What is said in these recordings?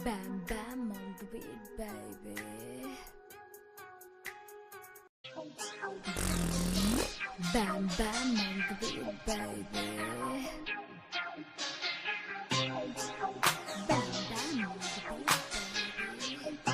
Bam bam on the beat, baby. Bam bam on the beat, baby. Bam bam on the beat, baby.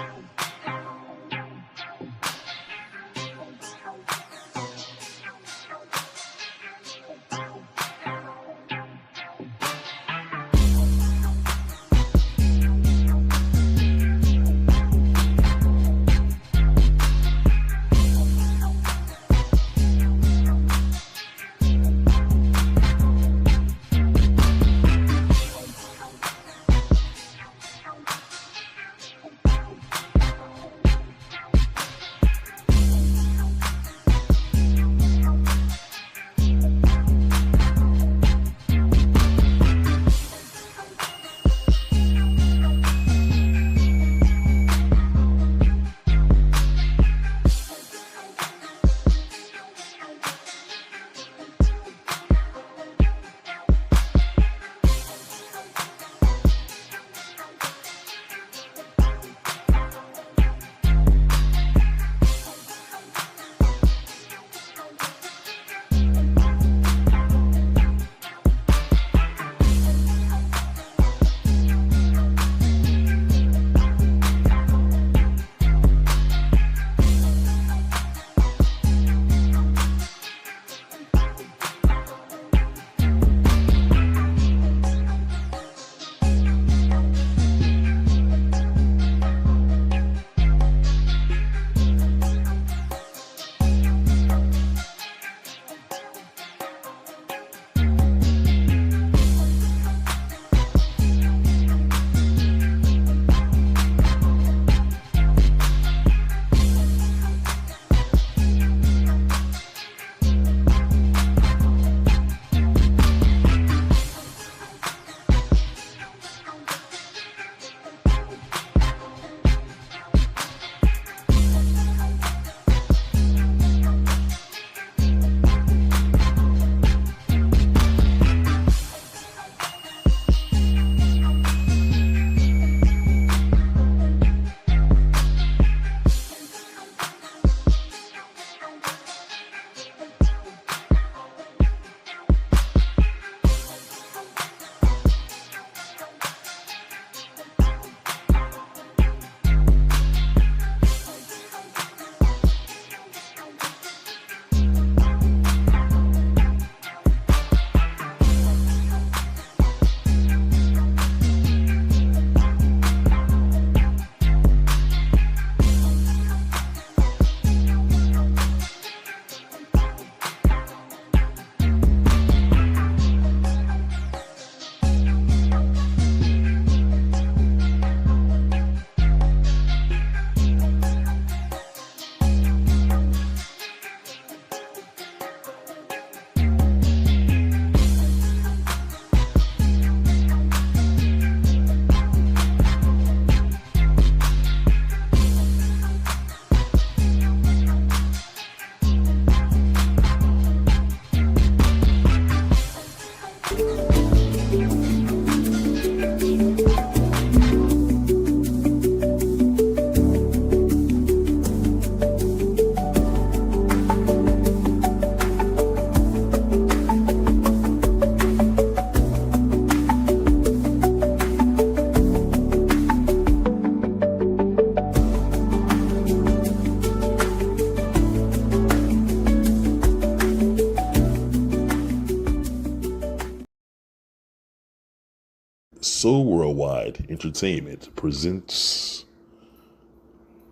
So Worldwide Entertainment presents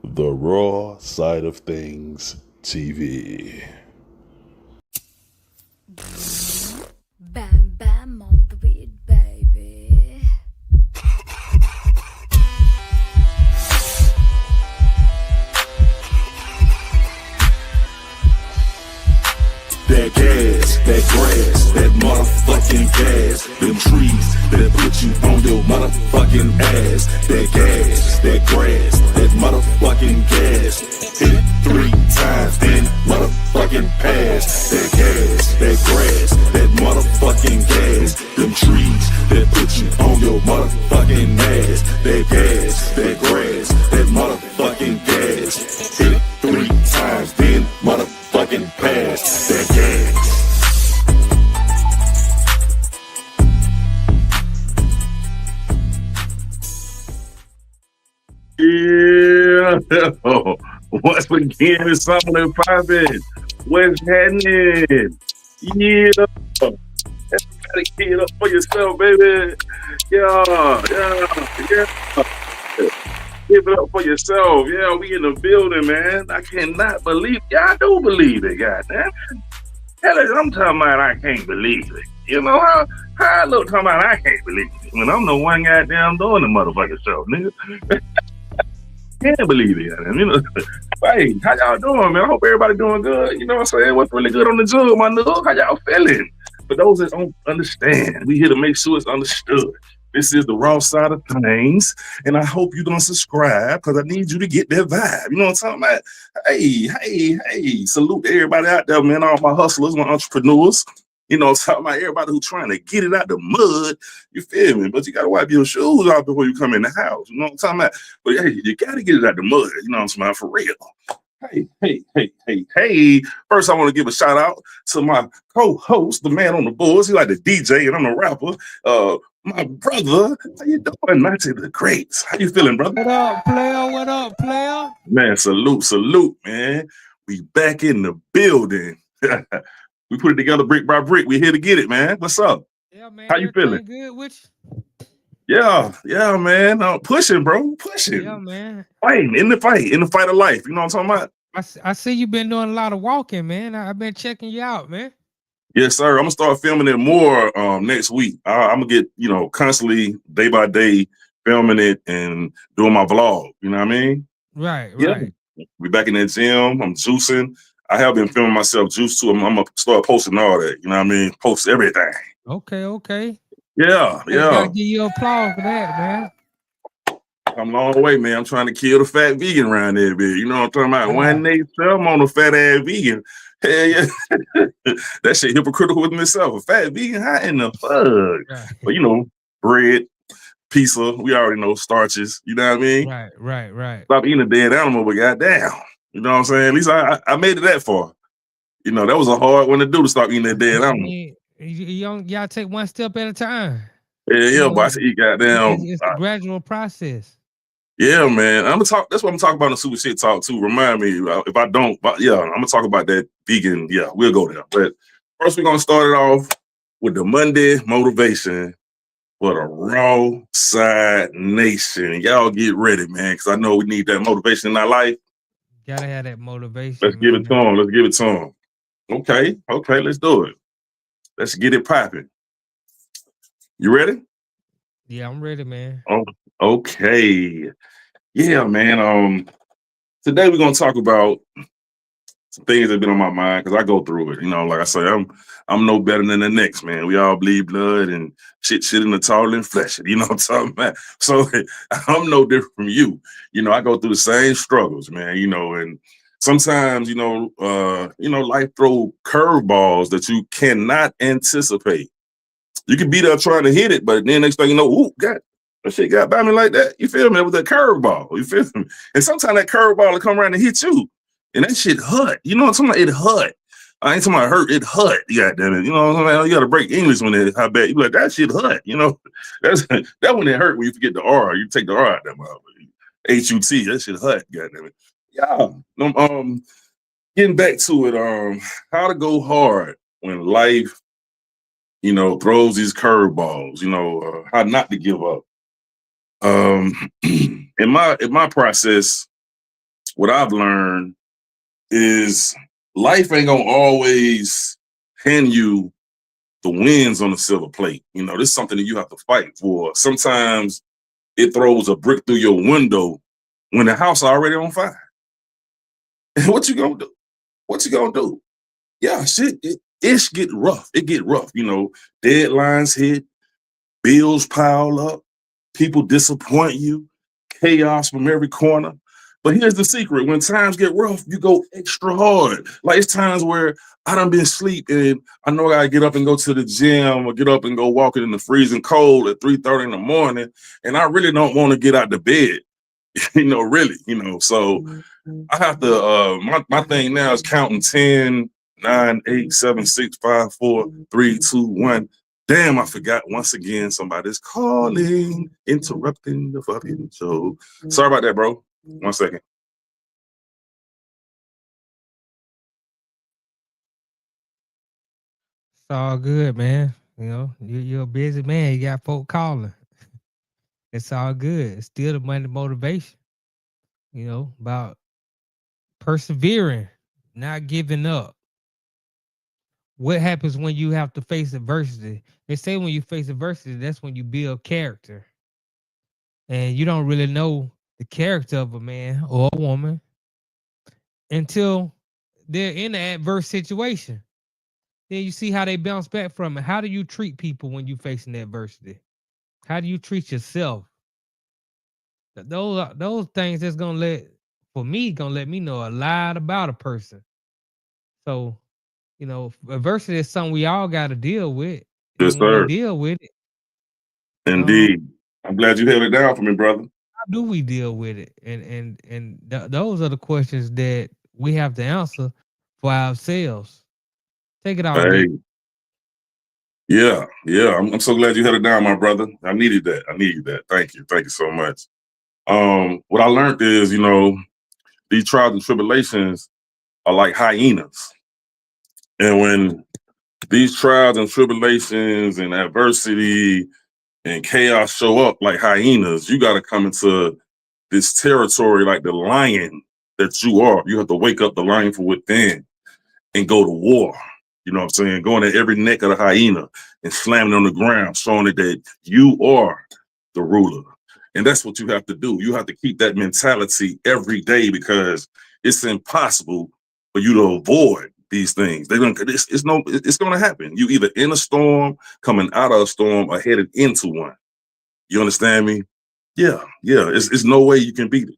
the Raw Side of Things TV. Bam bam on the beat, baby. That gas, that grass, that motherfucking gas. Them trees that put you on your motherfucking ass. That gas, that grass, that motherfucking gas. Hit it 3 times, then motherfucking pass. That gas, that grass, that motherfucking gas. Them trees that put you on your motherfucking ass. That gas, again. It's something and popping. What's happening? Yeah. Gotta get it up for yourself, baby. Yeah, yeah. Give it up for yourself. Yeah, we in the building, man. I cannot believe. Yeah, I do believe it, goddamn. Hell, I'm talking about I can't believe it. You know how I look talking about I can't believe it when I'm the one goddamn doing the motherfucking show, nigga. Can't believe it, goddamn. You know, hey, how y'all doing, man? I hope everybody doing good. You know what I'm saying? What's really good on the jug, my nigga? How y'all feeling? For those that don't understand, we here to make sure it's understood. This is the Raw Side of Thangzz, and I hope you don't subscribe because I need you to get that vibe. You know what I'm talking about? Hey, salute to everybody out there, man, all my hustlers, my entrepreneurs. You know what I'm talking about? Everybody who's trying to get it out the mud, you feel me? But you got to wipe your shoes off before you come in the house. You know what I'm talking about? But hey, you got to get it out the mud. You know what I'm talking about? For real. Hey. First, I want to give a shout out to my co-host, the man on the boards. He's like the DJ and I'm the rapper. My brother, how you doing? Nancy the Greats. How you feeling, brother? What up, player? What up, player? Man, salute, man. We back in the building. We put it together brick by brick. We here to get it, man. What's up? Yeah, man. How you feeling? Good with you? Yeah, man. Pushing, bro. Pushing. Yeah, man. Fighting in the fight of life. You know what I'm talking about? I see you been doing a lot of walking, man. I've been checking you out, man. Yes, sir. I'm gonna start filming it more next week. I'm gonna get, constantly day by day filming it and doing my vlog. You know what I mean? Right. We back in that gym. I'm juicing. I have been filming myself juice too. I'm gonna start posting all that. You know what I mean? Post everything. Okay. Yeah. Gotta give you applause for that, man. I'm a long way, man. I'm trying to kill the fat vegan around there, bitch. You know what I'm talking about? One day, I'm on a fat ass vegan. Hell yeah. That shit hypocritical with myself. A fat vegan, how in the fuck? Right. But bread, pizza, we already know starches. You know what I mean? Right. Stop eating a dead animal, but goddamn. You know what I'm saying? At least I made it that far. That was a hard one to do, to stop eating that dead animal. You gotta take one step at a time. Yeah, but I said eat goddamn. It's a gradual process. Yeah, man. That's what I'm talking about in the Super Shit Talk too. Remind me if I don't, but yeah, I'm gonna talk about that vegan. Yeah, we'll go there. But first, we're gonna start it off with the Monday motivation for the Raw Side Nation. Y'all get ready, man, because I know we need that motivation in our life. Gotta have that motivation. Let's give it to them. Okay, let's do it. Let's get it popping. You ready? Yeah, I'm ready, man. Oh, okay. Yeah, man. Today we're gonna talk about some things that have been on my mind because I go through it. Like I say, I'm no better than the next, man. We all bleed blood and shit in the tall and flesh. You know what I'm talking about? So I'm no different from you. I go through the same struggles, man. And sometimes, life throw curveballs that you cannot anticipate. You can be there trying to hit it, but then next thing you know, ooh, God, that shit got by me like that. You feel me? That was a curveball. You feel me? And sometimes that curveball will come around and hit you. And that shit hurt. You know what I'm talking about? It hurt. I ain't talking about hurt. It hurt. God damn it. You know what I'm saying? You got to break English when it how bad. You be like, that shit hurt. That when it hurt when you forget the R. You take the R out that motherfucker. H-U-T. That shit hurt. God damn it. Yeah. Getting back to it. How to go hard when life, throws these curveballs. How not to give up. In my process, what I've learned is life ain't gonna always hand you the wins on the silver plate. This is something that you have to fight for. Sometimes it throws a brick through your window when the house already on fire. And what you gonna do? Yeah, shit, it get rough. It get rough. Deadlines hit, bills pile up, people disappoint you, chaos from every corner. But here's the secret. When times get rough, you go extra hard. Like it's times where I done been asleep and I know I gotta get up and go to the gym or get up and go walking in the freezing cold at 3:30 in the morning. And I really don't want to get out of bed, really. So I have to, my thing now is counting 10, 9, 8, 7, 6, 5, 4, 3, 2, 1. Damn, I forgot once again. Somebody's calling, interrupting the fucking show. Sorry about that, bro. 1 second. all good, man. You know, you're a busy man. You got folk calling. It's all good. It's still the money motivation. You know, about persevering, not giving up. What happens when you have to face adversity? They say when you face adversity, that's when you build character. And you don't really know the character of a man or a woman until they're in an adverse situation. Then you see how they bounce back from it. How do you treat people when you facing adversity? How do you treat yourself? Those things that's gonna let me know a lot about a person. So, you know, adversity is something we all got to deal with, Yes, and when we sir. deal with it, um, Indeed. I'm glad you held it down for me, brother. how do we deal with it? Those are the questions that we have to answer for ourselves. Take it off, Hey, D. yeah. I'm so glad you held it down, my brother. I needed that. I needed that. Thank you so much. What I learned is, these trials and tribulations are like hyenas, and when these trials and tribulations and adversity and chaos show up like hyenas, you got to come into this territory like the lion that you are. You have to wake up the lion from within and go to war. You know what I'm saying? Going at every neck of the hyena and slamming on the ground, showing it that you are the ruler. And that's what you have to do. You have to keep that mentality every day because it's impossible for you to avoid these things. It's gonna happen. You either in a storm, coming out of a storm, or headed into one. You understand me? Yeah. It's no way you can beat it.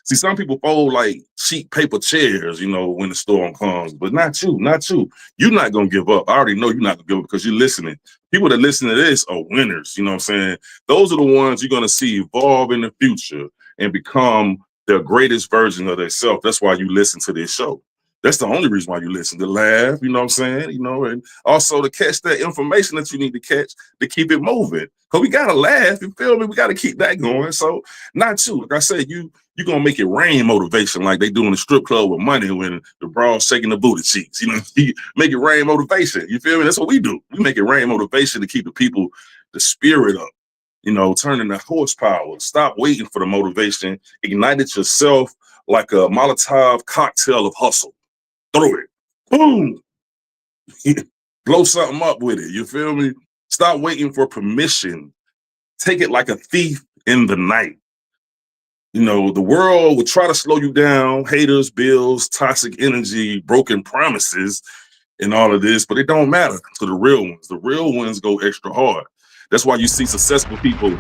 See, some people fold like cheap paper chairs, when the storm comes, but not you, not you. You're not gonna give up. I already know you're not gonna give up because you're listening. People that listen to this are winners. You know what I'm saying? Those are the ones you're gonna see evolve in the future and become their greatest version of themselves. That's why you listen to this show. That's the only reason why you listen, to laugh, you know what I'm saying? And also to catch that information that you need to catch to keep it moving. Because we gotta laugh, you feel me? We gotta keep that going. So not you. Like I said, you're gonna make it rain motivation like they do in the strip club with money when the bras shaking the booty cheeks. You make it rain motivation. You feel me? That's what we do. We make it rain motivation to keep the people, the spirit up, turning the horsepower. Stop waiting for the motivation. Ignite it yourself like a Molotov cocktail of hustle. Throw it. Boom. Blow something up with it. You feel me? Stop waiting for permission. Take it like a thief in the night. The world will try to slow you down, haters, bills, toxic energy, broken promises, and all of this, but it don't matter to the real ones. The real ones go extra hard. That's why you see successful people.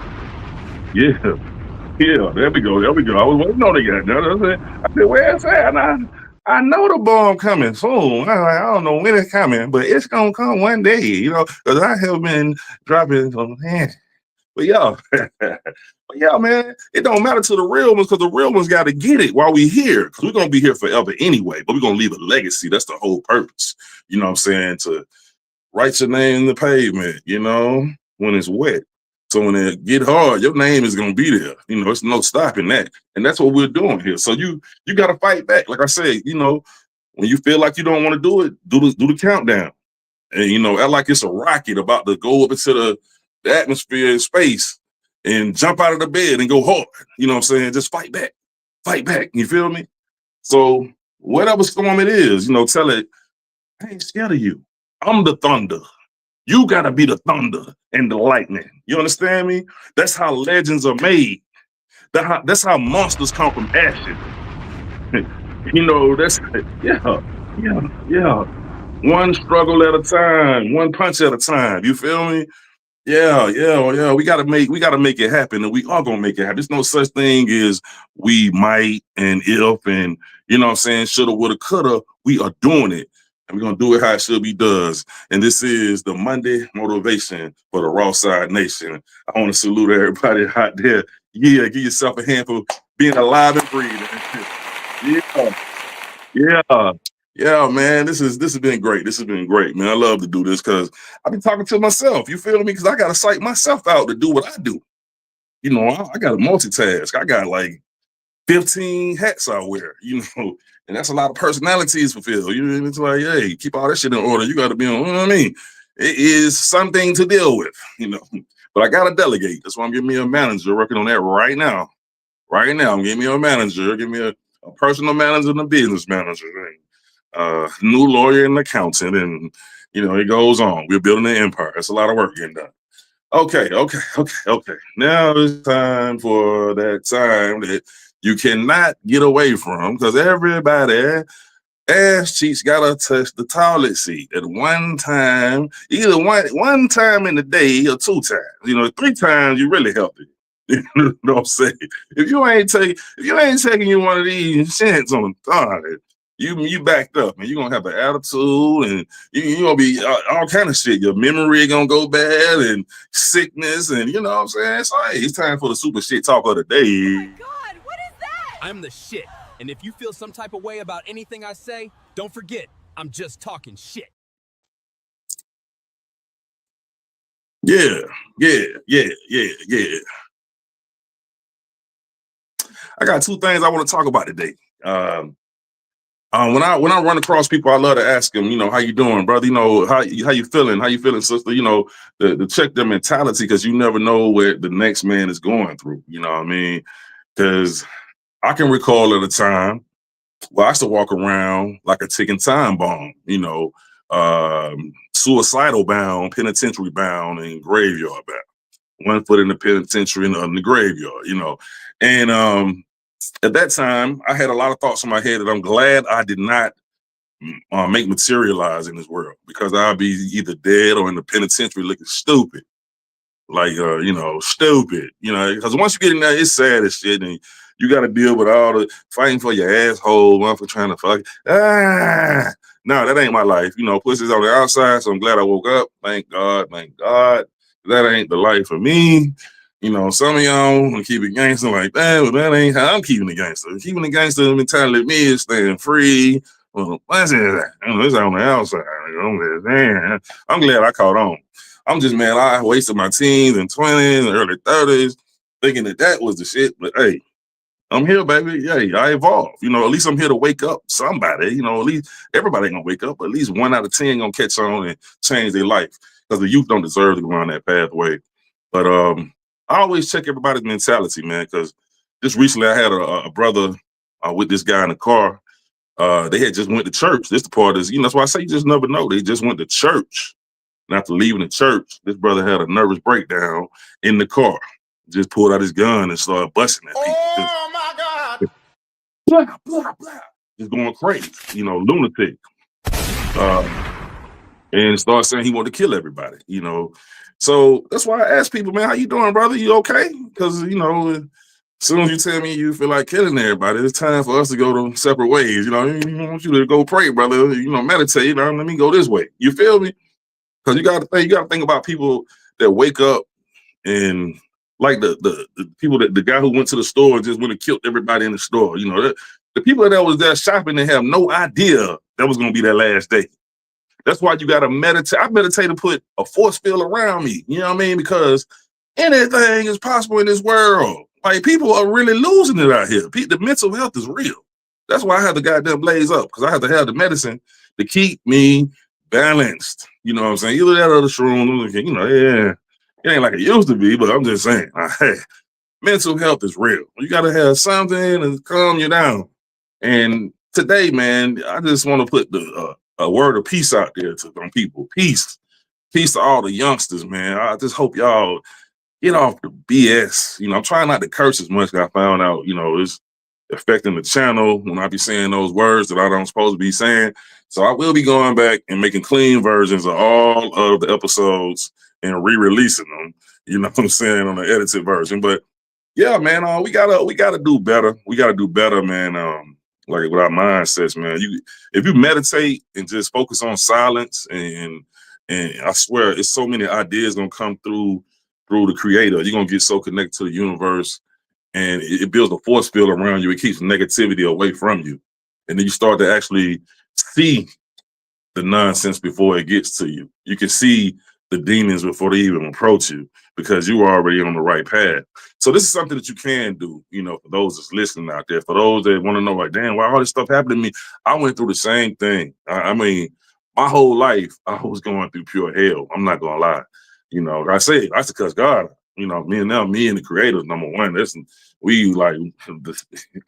Yeah, there we go. I was waiting on it yet. I said, where's that? And I know the bomb coming soon. I don't know when it's coming, but it's gonna come one day, because I have been dropping some hands. But yeah, but yeah, man, it don't matter to the real ones because the real ones got to get it while we here. Because we're gonna be here forever anyway. But we're gonna leave a legacy. That's the whole purpose. You know what I'm saying? To write your name in the pavement. When it's wet. So when it get hard, your name is gonna be there. It's no stopping that. And that's what we're doing here. So you got to fight back. Like I said, when you feel like you don't want to do it, do the countdown. And act like it's a rocket about to go up into the atmosphere in space and jump out of the bed and go hard. You know what I'm saying? Just fight back. Fight back. You feel me? So whatever storm it is, tell it, I ain't scared of you. I'm the thunder. You gotta be the thunder and the lightning. You understand me? That's how legends are made. That's how monsters come from ashes. That's yeah. One struggle at a time, one punch at a time. You feel me? Yeah. We gotta make it happen, and we are gonna make it happen. There's no such thing as we might and if and what I'm saying, shoulda, woulda, coulda. We are doing it. And we're gonna do it how it should be done. And this is the Monday motivation for the Raw Side Nation. I want to salute everybody out there. Yeah, give yourself a hand for being alive and breathing. Yeah, man. This has been great. This has been great, man. I love to do this because I've been talking to myself. You feel me? Because I gotta psych myself out to do what I do. I gotta multitask. I got like 15 hats I wear, and that's a lot of personalities fulfilled. It's like, hey, keep all that shit in order. You got to be on, you know what I mean? it is something to deal with, But I gotta delegate. That's why I'm getting me a manager working on that right now. Right now, I'm getting me a manager, give me a personal manager and a business manager, and new lawyer and accountant, and it goes on. We're building an empire. It's a lot of work getting done. Okay. Now it's time for that time that you cannot get away from, because everybody ass cheeks gotta touch the toilet seat at one time, either one time in the day or 2 times. 3 times you really healthy. You know what I'm saying? If you ain't taking you one of these shits on the toilet, you backed up, and you're gonna have an attitude, and you're gonna be all kind of shit. Your memory gonna go bad, and sickness, and you know what I'm saying? So hey, it's time for the super shit talk of the day. Oh my God, what is that? I'm the shit. And if you feel some type of way about anything I say, don't forget, I'm just talking shit. Yeah. I got 2 things I want to talk about today. When I run across people, I love to ask them, how you doing, brother? How you feeling? How you feeling, sister? To check their mentality, because you never know what the next man is going through. You know what I mean? Because I can recall at a time where I used to walk around like a ticking time bomb. Suicidal bound, penitentiary bound, and graveyard bound. 1 foot in the penitentiary and in the graveyard. And at that time, I had a lot of thoughts in my head that I'm glad I did not make materialize in this world, because I'd be either dead or in the penitentiary looking stupid. Like, stupid, because once you get in there, it's sad as shit, and you got to deal with all the fighting for your asshole, one for trying to fuck. No, that ain't my life. Pussy's on the outside, so I'm glad I woke up. Thank God. That ain't the life for me. Some of y'all want to keep it gangster like that, but that ain't how I'm keeping it gangster. Keeping the gangster mentality of me is staying free. Well, what's that? It's on the outside. I'm glad I caught on. I'm just mad I wasted my teens and 20s and early 30s thinking that was the shit. But hey, I'm here, baby. Yeah, I evolved. At least I'm here to wake up somebody. At least everybody ain't gonna wake up, but at least 1 out of 10 gonna catch on and change their life, because the youth don't deserve to go on that pathway. But I always check everybody's mentality, man, because just recently I had a brother with this guy in the car. They had just went to church. This the part is, that's why I say you just never know. They just went to church. And after leaving the church, this brother had a nervous breakdown in the car. Just pulled out his gun and started busting at people. Oh my God! Blah, blah, blah. Just going crazy, lunatic. And started saying he wanted to kill everybody, So that's why I ask people, man, how you doing, brother? You okay? Because, as soon as you tell me you feel like killing everybody, it's time for us to go to separate ways. I want you to go pray, brother. Meditate. Let me go this way. You feel me? Because you got to think about people that wake up and like the people the guy who went to the store and just went and killed everybody in the store. The people that was there shopping and have no idea that was going to be their last day. That's why you got to meditate. I meditate to put a force field around me. You know what I mean? Because anything is possible in this world. Like, people are really losing it out here. The mental health is real. That's why I have the goddamn blaze up, because I have to have the medicine to keep me balanced. You know what I'm saying? Either that or the shroom, it ain't like it used to be, but I'm just saying, hey, mental health is real. You got to have something to calm you down. And today, man, I just want to put a word of peace out there to some people. Peace to all the youngsters, man. I just hope y'all get off the BS. I'm trying not to curse as much as I found out, it's affecting the channel when I be saying those words that I don't supposed to be saying. So I will be going back and making clean versions of all of the episodes and re-releasing them, you know what I'm saying, on the edited version. But yeah, man, we gotta do better. We gotta do better, man. Like with our mindsets, man. If you meditate and just focus on silence, and I swear it's so many ideas gonna come through the creator. You're gonna get so connected to the universe, and it builds a force field around you. It keeps negativity away from you. And then you start to actually see the nonsense before it gets to you. You can see the demons before they even approach you, because you are already on the right path. So this is something that you can do, for those that's listening out there, for those that want to know, like, damn, why all this stuff happened to me? I went through the same thing. I mean, my whole life, I was going through pure hell. I'm not gonna lie. You know, like I said, I used to cuss God. You know, me and the creators, number one. We like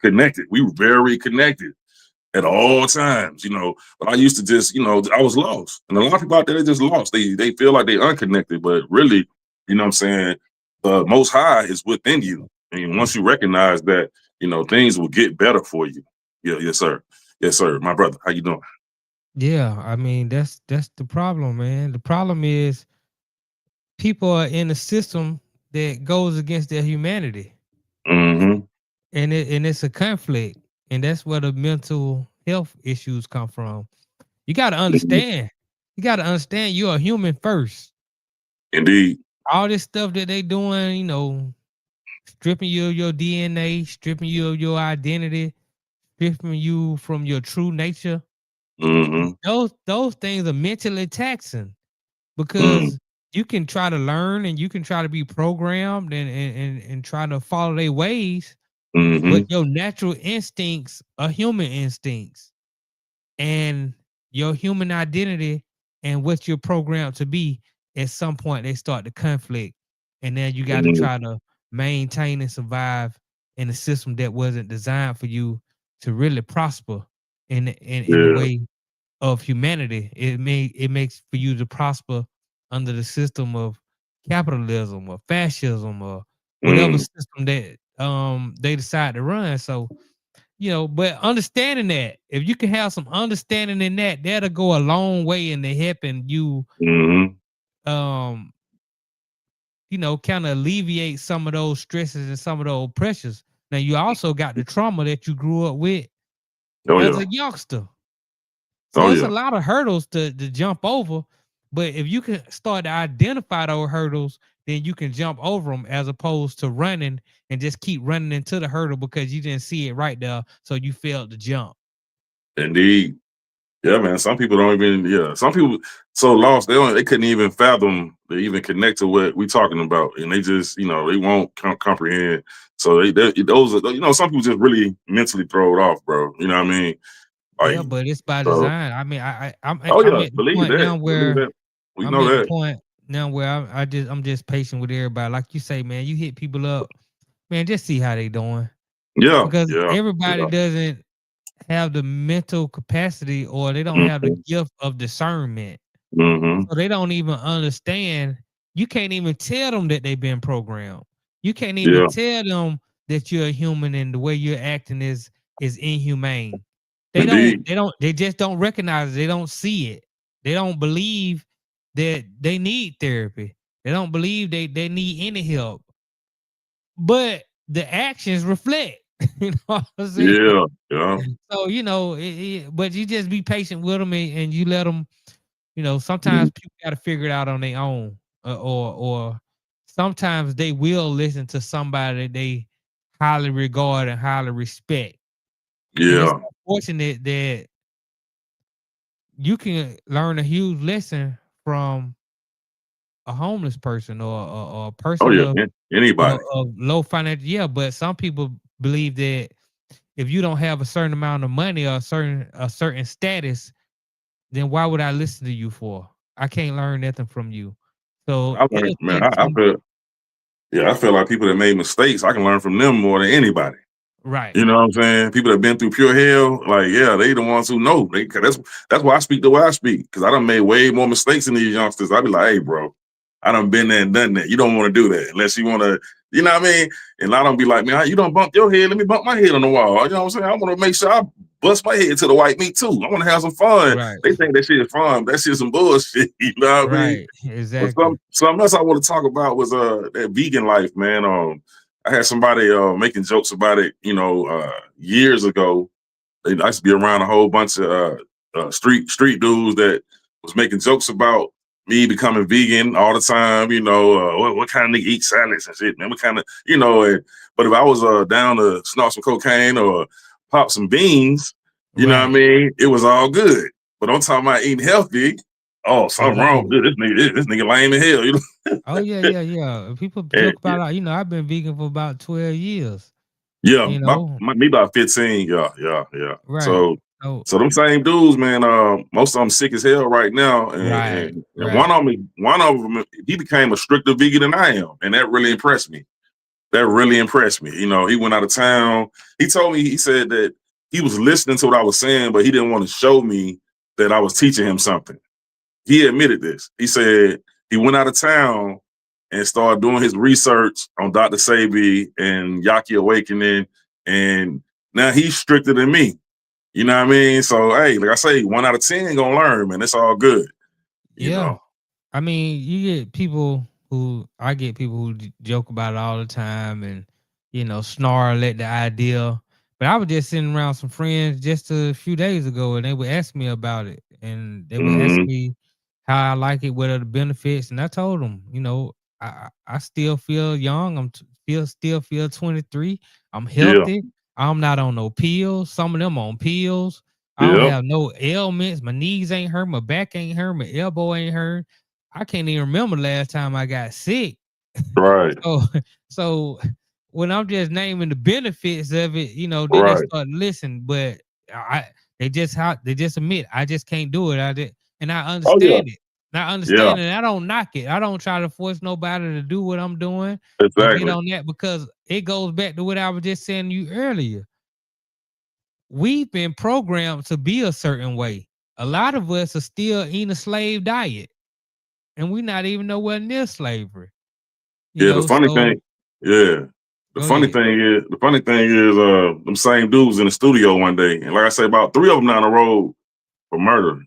connected. We were very connected at all times, you know. But I used to just, you know, I was lost. And a lot of people out there, they just lost. They feel like they unconnected, but really, you know what I'm saying, the most high is within you. And once you recognize that, you know, things will get better for you. Yeah, yes, sir. Yes, sir. My brother, how you doing? Yeah, I mean that's the problem, man. The problem is people are in a system that goes against their humanity, Mm-hmm. and it's a conflict, and that's where the mental health issues come from. You got to understand. You got to understand you're a human first. Indeed. All this stuff that they doing, you know, stripping you of your DNA, stripping you of your identity, stripping you from your true nature. Mm-hmm. Those things are mentally taxing Mm-hmm. because you can try to learn and you can try to be programmed and try to follow their ways, but Mm-hmm. your natural instincts are human instincts, and your human identity and what you're programmed to be, at some point they start to conflict, and then you got to Mm-hmm. try to maintain and survive in a system that wasn't designed for you to really prosper in the Yeah. way of humanity. It makes for you to prosper under the system of capitalism or fascism or whatever Mm. system that they decide to run. So, you know, but understanding that, if you can have some understanding in that, that'll go a long way in the helping you Mm-hmm. um you know, kind of alleviate some of those stresses and some of those pressures. Now you also got the trauma that you grew up with Oh as yeah. a youngster. So Oh it's a yeah. lot of hurdles to jump over. But if you can start to identify those hurdles, then you can jump over them as opposed to running and just keep running into the hurdle because you didn't see it right there. So you failed to jump. Indeed. Yeah, man. Some people don't even. Yeah, some people so lost they couldn't even fathom to even connect to what we talking about, and they just you know they won't comprehend. So those are you know some people just really mentally throw it off, bro. You know what I mean? Like Yeah, but it's by so. design. I mean, Oh I'm yeah, at the believe point that. now Believe where that. We know that. I'm just patient with everybody. Like you say, man, you hit people up, man, just see how they doing, Yeah, because yeah, everybody yeah. doesn't have the mental capacity or they don't have the Mm-hmm. gift of discernment. Mm-hmm. So they don't even understand. You can't even tell them that they've been programmed. You can't even Yeah, tell them that you're a human and the way you're acting is inhumane. indeed. They just don't recognize it. They don't see it. They don't believe that they need therapy. They don't believe they need any help. But the actions reflect. You know what I'm saying? Yeah, yeah. So, you know, but you just be patient with them and you let them, you know, Mhm. sometimes people got to figure it out on their own, or sometimes they will listen to somebody they highly regard and highly respect. And it's Yeah. unfortunate that you can learn a huge lesson from a homeless person or a Oh person yeah. Anybody. of low financial. Yeah, but some people believe that if you don't have a certain amount of money or a certain status, then why would I listen to you for? I can't learn nothing from you. So I learned, it'll man. take I some. feel. Yeah, I feel like people that made mistakes, I can learn from them more than anybody. Right. You know what I'm saying? People that been through pure hell, like yeah, they the ones who know. That's why I speak the way I speak because I done made way more mistakes than these youngsters. I be like, hey, bro, I done been there and done that. You don't want to do that unless you want to, you know what I mean? And I don't be like, man, you don't bump your head. Let me bump my head on the wall. You know what I'm saying? I want to make sure I bust my head to the white meat too. I want to have some fun. Right. They think that shit is fun. That shit's some bullshit. You know what I mean? Right. But Exactly. something else I want to talk about was that vegan life, man. I had somebody making jokes about it, you know, years ago. I used to be around a whole bunch of street dudes that was making jokes about me becoming vegan all the time. You know, what kind of nigga eat salads and shit, man? What kind of, you know? But if I was down to snort some cocaine or pop some beans, you know what I Right. mean? It was all good. But I'm talking about eating healthy. Oh, Oh something wrong no. with this nigga lame in hell. You know? Oh yeah, yeah, yeah. People And, joke about, you know, I've been vegan for about 12 years. yeah, You know, me about 15. Yeah, yeah, yeah. right. So So So them same dudes, man, most of them sick as hell right now, and right. one of them, he became a stricter vegan than I am, and that really impressed me. That really impressed me. You know, he went out of town. He told me, he said that he was listening to what I was saying, but he didn't want to show me that I was teaching him something. He admitted this. He said he went out of town and started doing his research on Dr. Sebi and Yaki Awakening, and now he's stricter than me. You know what I mean? So, hey, like I say, 1 out of 10 gonna learn, man. It's all good. You Yeah. know? I mean, I get people who joke about it all the time and, snarl at the idea. But I was just sitting around some friends just a few days ago and they would ask me about it. And they would ask Mm-hmm. me how I like it, what are the benefits. And I told them, I still feel young. Still feel 23. I'm Yeah. healthy. I'm not on no pills. Some of them on pills. I don't Yeah. have no ailments. My knees ain't hurt. My back ain't hurt. My elbow ain't hurt. I can't even remember the last time I got sick. Right. So, so when I'm just naming the benefits of it, then they Right. start listening. But they just admit I just can't do it. And I Oh yeah. understand it. And I Yeah. understand it. And I don't knock it. I don't try to force nobody to do what I'm doing or get Exactly. on that because it goes back to what I was just saying to you earlier. We've been programmed to be a certain way. A lot of us are still eating a slave diet, and we're not even nowhere near slavery. Yeah, the funny So thing, yeah. The go funny ahead. thing is, them same dudes in the studio one day, and like I say, about 3 of them down the road for murder.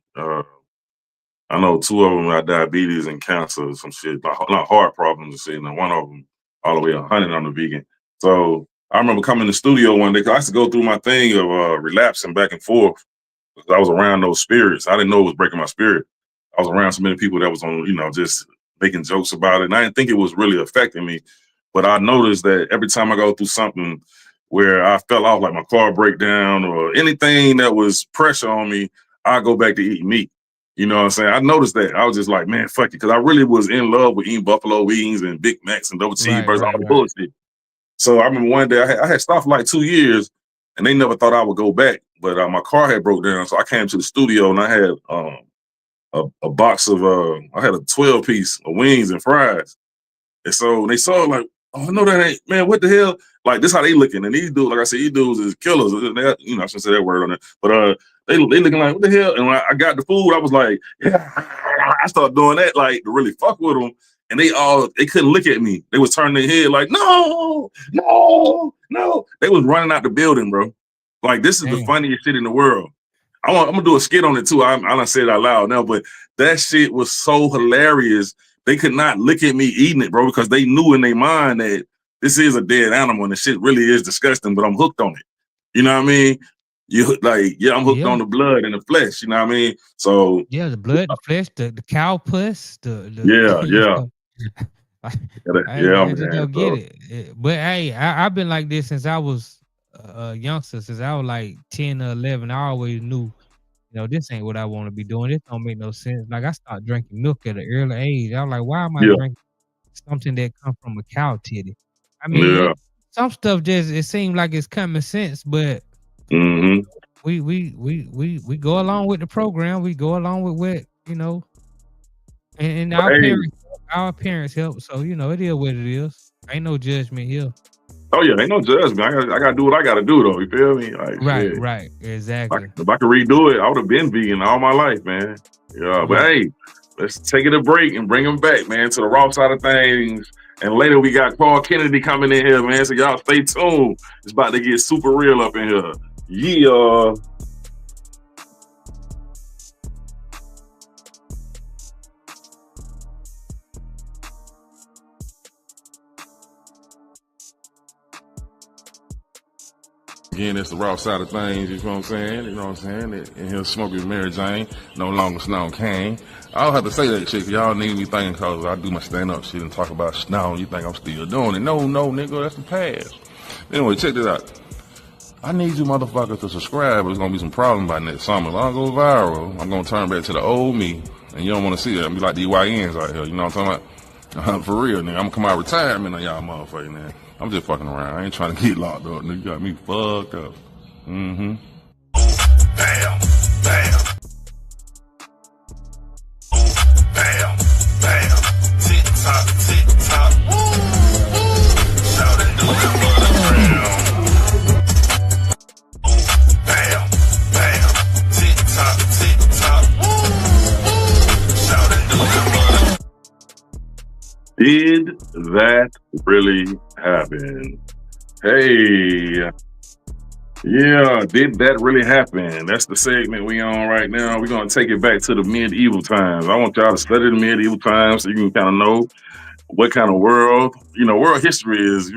I know 2 of them got diabetes and cancer, some shit, not heart problems and shit, and one of them all the way 100 on the vegan. So I remember coming to the studio one day, 'cause I used to go through my thing of relapsing back and forth. I was around those spirits. I didn't know it was breaking my spirit. I was around so many people that was on, just making jokes about it. And I didn't think it was really affecting me. But I noticed that every time I go through something where I fell off, like my car breakdown or anything that was pressure on me, I go back to eating meat. You know what I'm saying? I noticed that. I was just like, man, fuck it. Because I really was in love with eating buffalo wings and Big Macs and double Right, cheeseburgers, all right, the right. bullshit. So I remember one day I had stopped for like 2 years, and they never thought I would go back. But my car had broke down, so I came to the studio and I had a box of I had a 12-piece of wings and fries. And so they saw like, oh no, that ain't, man, what the hell? Like this how they looking. And these dudes, like I said, these dudes is killers. They, I shouldn't say that word on it, but they looking like, what the hell? And when I got the food, I was like, yeah, I started doing that like to really fuck with them. And they couldn't look at me. They was turning their head like, no, no, no. They was running out the building, bro. Like this is the Damn. funniest shit in the world. I'm gonna do a skit on it too. I don't say it out loud now, but that shit was so hilarious. They could not look at me eating it, bro, because they knew in their mind that this is a dead animal and the shit really is disgusting, but I'm hooked on it. You know what I mean? I'm hooked Yeah. on the blood and the flesh. You know what I mean? So Yeah, the blood, the flesh, the cow puss, yeah, yeah, I just man. don't get So it. But hey, I've been like this since I was a youngster, since I was like 10 or 11. I always knew, this ain't what I want to be doing. This don't make no sense. Like I started drinking milk at an early age. I was like, why am I yeah, drinking something that come from a cow titty? I mean, yeah. some stuff just it seems like it's common sense, but Mm-hmm. we go along with the program. We go along with what and But hey, our parents help. So it is what it is. Ain't no judgment here. oh yeah, ain't no judgment. I gotta do what I gotta do though. You feel me? Like Right, shit. right, exactly. If I could redo it, I would have been vegan all my life, man. Yeah, but Right. hey, let's take it a break and bring them back, man, to the raw side of things. And later we got Paul Kennedy coming in here, man. So y'all stay tuned. It's about to get super real up in here. Yeah. Again, it's the raw side of things, you know what I'm saying? You know what I'm saying? And he'll smoke with Mary Jane, no longer Snow Kane. I don't have to say that shit, cause y'all need me thinking, cause I do my stand-up shit and talk about Snow, you think I'm still doing it. No, nigga, that's the past. Anyway, check this out. I need you motherfuckers to subscribe, there's gonna be some problems by next summer. If I don't go viral, I'm gonna turn back to the old me, and you don't wanna see that. I'm be like the YNs out here, you know what I'm talking about? For real, nigga, I'm gonna come out of retirement on y'all motherfuckers, man. I'm just fucking around. I ain't trying to get locked up, nigga. You got me fucked up. Mm-hmm. bam, bam. Ooh, bam, bam. Tick tock, tick tock. Woo, woo. Shout and do it for the crown. Ooh, bam, bam. Tick tock, tick tock. Woo, woo. Shout and do it for the. Did that really happen? Hey. Yeah, did that really happen? That's the segment we on right now. We're gonna take it back to the medieval times. I want y'all to study the medieval times so you can kind of know what kind of world, world history is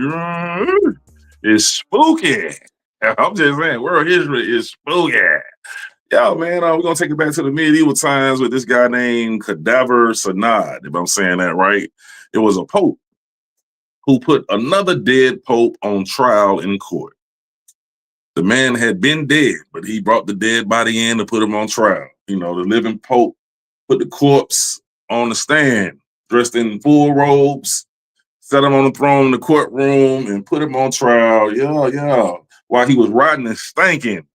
spooky. I'm just saying, world history is spooky. Yo, man, we're gonna take it back to the medieval times with this guy named Cadaver Synod, if I'm saying that right. It was a pope who put another dead pope on trial in court. The man had been dead, but he brought the dead body in to put him on trial. The living pope put the corpse on the stand, dressed in full robes, set him on the throne in the courtroom, and put him on trial. Yeah. While he was rotting and stinking.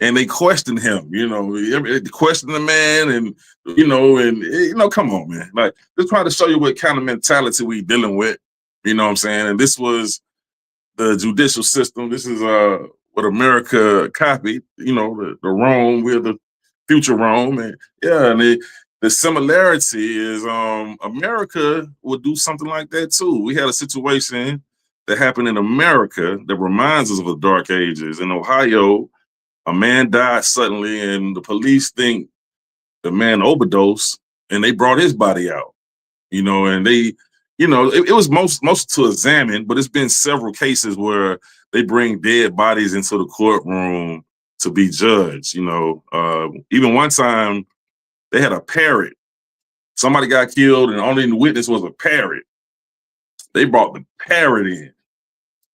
And they questioned him, they questioned the man, and come on, man. Like, just trying to show you what kind of mentality we dealing with. You know what I'm saying? And this was the judicial system. This is what America copied, the Rome, we're the future Rome. And the similarity is America would do something like that too. We had a situation that happened in America that reminds us of the Dark Ages. In Ohio, a man died suddenly, and the police think the man overdosed, and they brought his body out. And they, it was most to examine, but it's been several cases where they bring dead bodies into the courtroom to be judged. Even one time they had a parrot. Somebody got killed, and only the witness was a parrot. They brought the parrot in.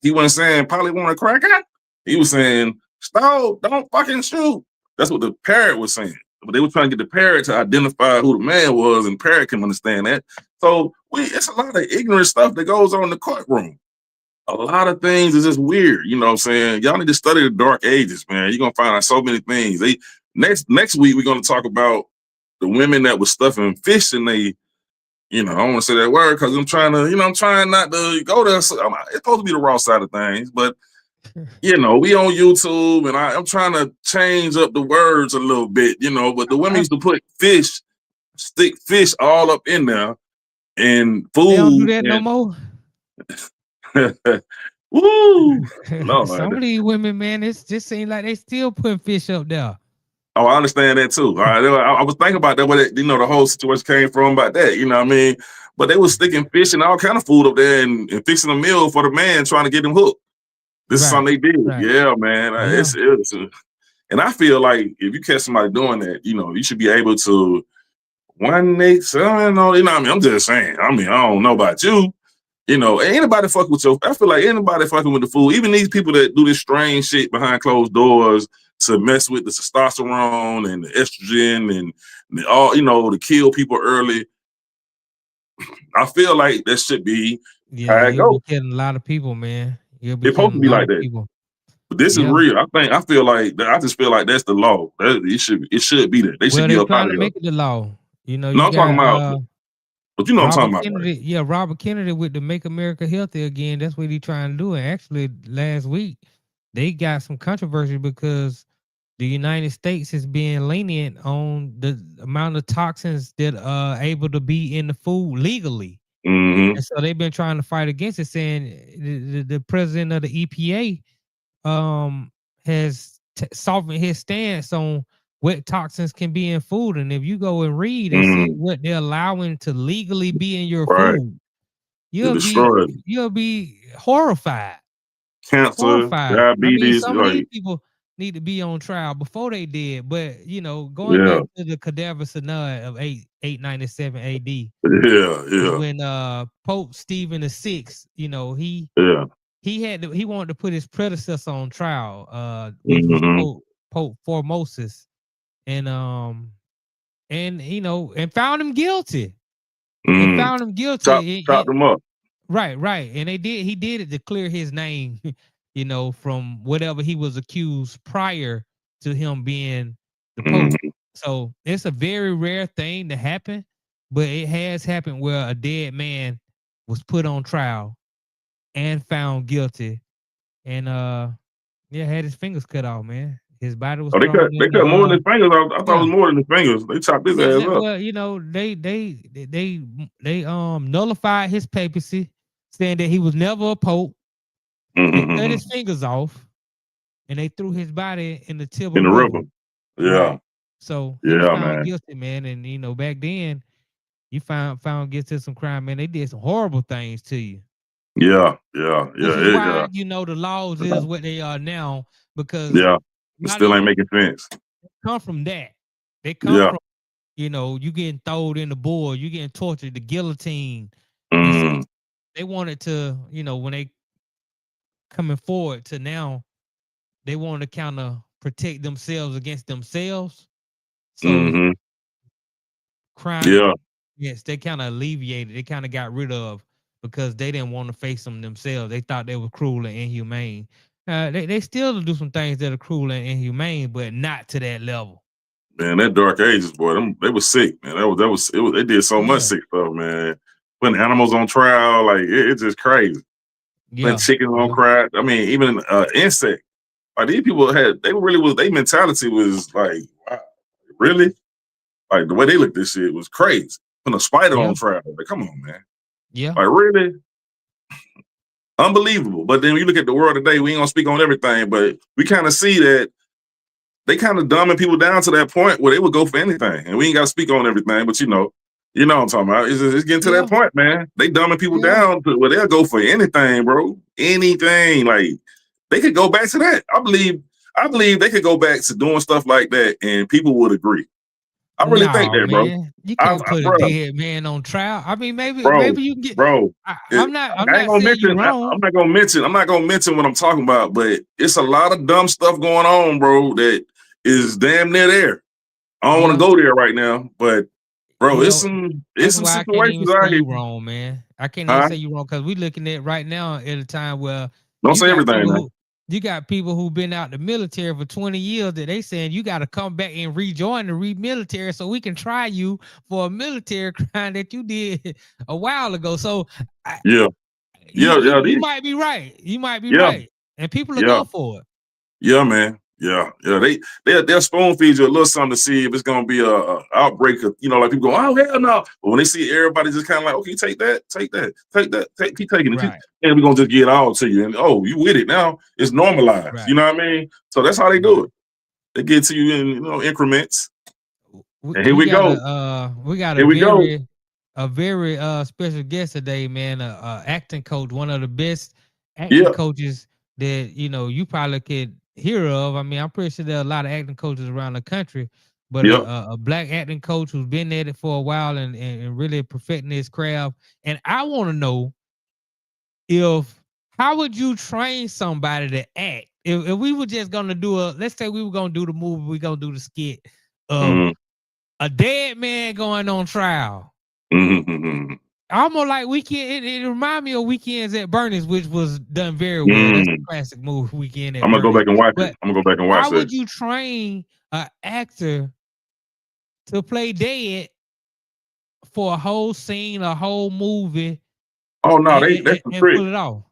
He wasn't saying, "Probably want a cracker." He was saying, "Stop! Don't fucking shoot." That's what the parrot was saying. But they were trying to get the parrot to identify who the man was, and the parrot can understand that. So it's a lot of ignorant stuff that goes on in the courtroom. A lot of things is just weird. You know what I'm saying? Y'all need to study the Dark Ages, man. You're gonna find out so many things. Next week we're gonna talk about the women that was stuffing fish in they. I don't want to say that word because I'm trying not to go there. So it's supposed to be the raw side of things, but we on YouTube, and I'm trying to change up the words a little bit, but the women used to put stick fish all up in there and food. They don't do that no more. Woo! No, Some of these women, man, it just seems like they still putting fish up there. Oh, I understand that too. All right, I was thinking about that, where the whole situation came from about that. You know what I mean? But they was sticking fish and all kind of food up there and fixing a meal for the man, trying to get him hooked. This is something they did. Right. Yeah, man. Yeah. It's and I feel like if you catch somebody doing that, you should be able to I'm just saying. I don't know about you. Anybody fuck with I feel like anybody fucking with the food, even these people that do this strange shit behind closed doors to mess with the testosterone and the estrogen and all, to kill people early. I feel like that should be how it goes. Killing a lot of people, man. It's supposed to be like that. People. But this is real. I feel like I just feel like that's the law. It should be that. They should be up out of here. Make it the law. I'm talking about. But what I'm talking about. Kennedy, right? Yeah, Robert Kennedy with the Make America Healthy Again. That's what he's trying to do. And actually, last week they got some controversy because the United States is being lenient on the amount of toxins that are able to be in the food legally. Mm-hmm. And so they've been trying to fight against it, saying the president of the EPA has softened his stance on what toxins can be in food. And if you go and read and see what they're allowing to legally be in your food, you'll be horrified. Cancer, diabetes. Some of these people need to be on trial before they did. But going back to the Cadaver Synod of 897 AD. Yeah. When Pope Stephen VI, he wanted to put his predecessor on trial, which was Pope Formosus, and found him guilty. And found him guilty. Chopped him up. Right. And he did it to clear his name, from whatever he was accused prior to him being the Pope. Mhm. So it's a very rare thing to happen, but it has happened where a dead man was put on trial and found guilty, and yeah, had his fingers cut off, man. His body was Oh, thrown they in the cut more than his fingers. I thought it yeah. was more than his fingers. They chopped his ass up. Well, you know, they nullified his papacy, saying that he was never a pope. They cut his Mhm. fingers off, and they threw his body in the Tiber In the River. river. Yeah. Right. So he was Yeah, found man. guilty, man. And you know, back then, you found guilty of some crime, man. They did some horrible things to you. Yeah. Yeah. Which Yeah. is Yeah. why, you know, the laws is what they are now, because Yeah. a It lot of still these ain't making sense. come from that. They come Yeah. from, you know, you getting thrown in the bull, you getting tortured, the guillotine. And so Mm. they wanted to, you know, when they coming forward to now, they want to kind of protect themselves against themselves. So Hmm. crime, Yeah. yes, they kind of alleviated, they kind of got rid of, because they didn't want to face them themselves. They thought they were cruel and inhumane. They still do some things that are cruel and inhumane, but not to that level. Man, that Dark Ages, boy, they was sick, man. They did so much Yeah, sick stuff, man. Putting animals on trial, like it's just crazy. Putting yeah, chickens on yeah, trial. I mean, even insect. Like these people they really was, their mentality was like, wow, really? Like the way they looked at this shit was crazy. Putting a spider yeah, on trial. Like, come on, man. yeah, Like, really? Unbelievable. But then when you look at the world today, we ain't gonna speak on everything, but we kind of see that they kind of dumbing people down to that point where they would go for anything. And we ain't got to speak on everything, but you know what I'm talking about. It's getting to that yeah, point, man. They dumbing people yeah. down to where they'll go for anything, bro. Anything. Like they could go back to that. I believe they could go back to doing stuff like that and people would agree. I really think No, that, bro. man, you can't put a Bro, dead man on trial. I mean, maybe bro, you can get. bro. I'm not. I'm I ain't not gonna saying you mention. wrong. I'm not gonna mention what I'm talking about. But it's a lot of dumb stuff going on, bro. That is damn near there. I don't want to Yeah, go there right now, but bro, you know, it's that's some why I can't even situations say out here. you wrong, man. I can't even Huh? say you wrong, because we looking at right now at a time where Don't you say got everything, people man. who you got people who've been out the military for 20 years that they saying you got to come back and rejoin the military so we can try you for a military crime that you did a while ago. So Yeah, yeah, yeah, you might be right. You might be yeah, right, and people will yeah, go for it. yeah, man. Yeah, yeah. They'll spoon feed you a little something to see if it's gonna be a outbreak of, like people go, oh hell no. But when they see everybody just kind of like, okay, take that, keep taking it, Right, and we're gonna just get it all to you. And oh, you with it now? It's normalized. You right, know what I mean? So that's how they do right. it. They get to you in increments. we, And here we we got go. a Here we go. very special guest today, man. Acting coach, one of the best acting Yeah, coaches that you probably could hear of. I mean, I'm pretty sure there are a lot of acting coaches around the country, but yep. a black acting coach who's been at it for a while and really perfecting his craft. And I want to know, if how would you train somebody to act if we were just gonna do let's say we were gonna do the movie, we gonna do the skit of Mm-hmm. a dead man going on trial. Mm-hmm. Almost like Weekend. It remind me of Weekends at Bernie's, which was done very well. That's a Mm. classic movie, Weekend at I'm gonna go Bernie's. back and watch it. But I'm gonna go back and watch how that. would you train an actor to play dead for a whole scene, a whole movie, Oh no, that's the and trick. pull it off?